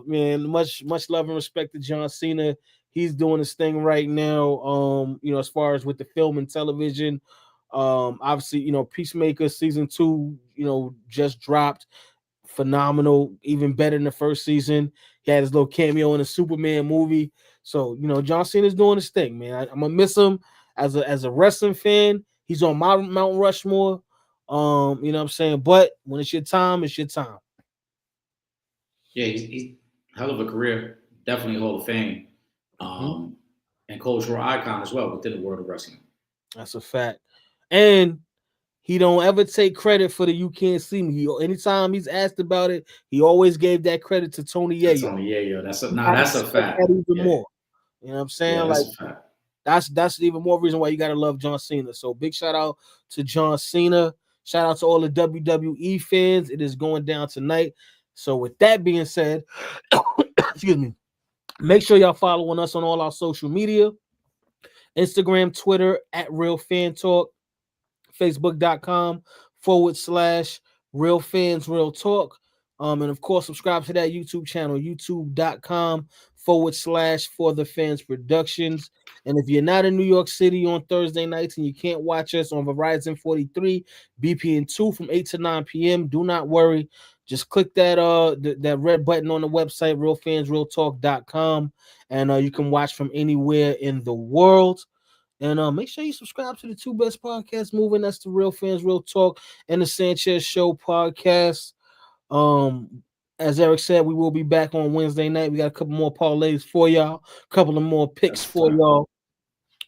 Speaker 4: man, much love and respect to John Cena. He's doing his thing right now. As far as with the film and television. Obviously, Peacemaker season 2, just dropped. Phenomenal, even better than the first season. He had his little cameo in a Superman movie. So, John Cena's doing his thing, man. I'm gonna miss him as a wrestling fan. He's on my Mount Rushmore. You know what I'm saying? But when it's your time, it's your time.
Speaker 5: Yeah, he's hell of a career. Definitely Hall of Fame. And cultural icon as well within the world of wrestling.
Speaker 4: That's a fact. And he don't ever take credit for the "you can't see me." Anytime he's asked about it, he always gave that credit to Tony Yayo.
Speaker 5: Tony Yayo, that's a fact.
Speaker 4: Even more. You know what I'm saying?
Speaker 5: Yeah,
Speaker 4: that's even more reason why you gotta love John Cena. So big shout out to John Cena. Shout out to all the WWE fans. It is going down tonight. So with that being said, excuse me. Make sure y'all following us on all our social media: Instagram, Twitter at Real Fan Talk, Facebook.com/Real Fans Real Talk. And of course, subscribe to that YouTube channel, YouTube.com/For the Fans Productions. And if you're not in New York City on Thursday nights and you can't watch us on Verizon 43, BPN 2 from 8 to 9 p.m., do not worry. Just click that that red button on the website, realfansrealtalk.com, and you can watch from anywhere in the world. And make sure you subscribe to the two best podcasts moving. That's the Real Fans Real Talk and the Sanchez Show podcast. As Eric said, we will be back on Wednesday night. We got a couple more parlays for y'all, a couple of more picks for y'all.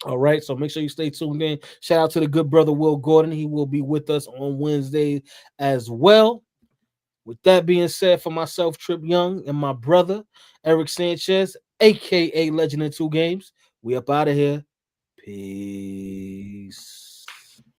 Speaker 4: All right, so make sure you stay tuned in. Shout out to the good brother Will Gordon. He will be with us on Wednesday as well. With that being said, for myself, Trip Young, and my brother Eric Sanchez, aka Legend in Two Games, we up out of here. Peace.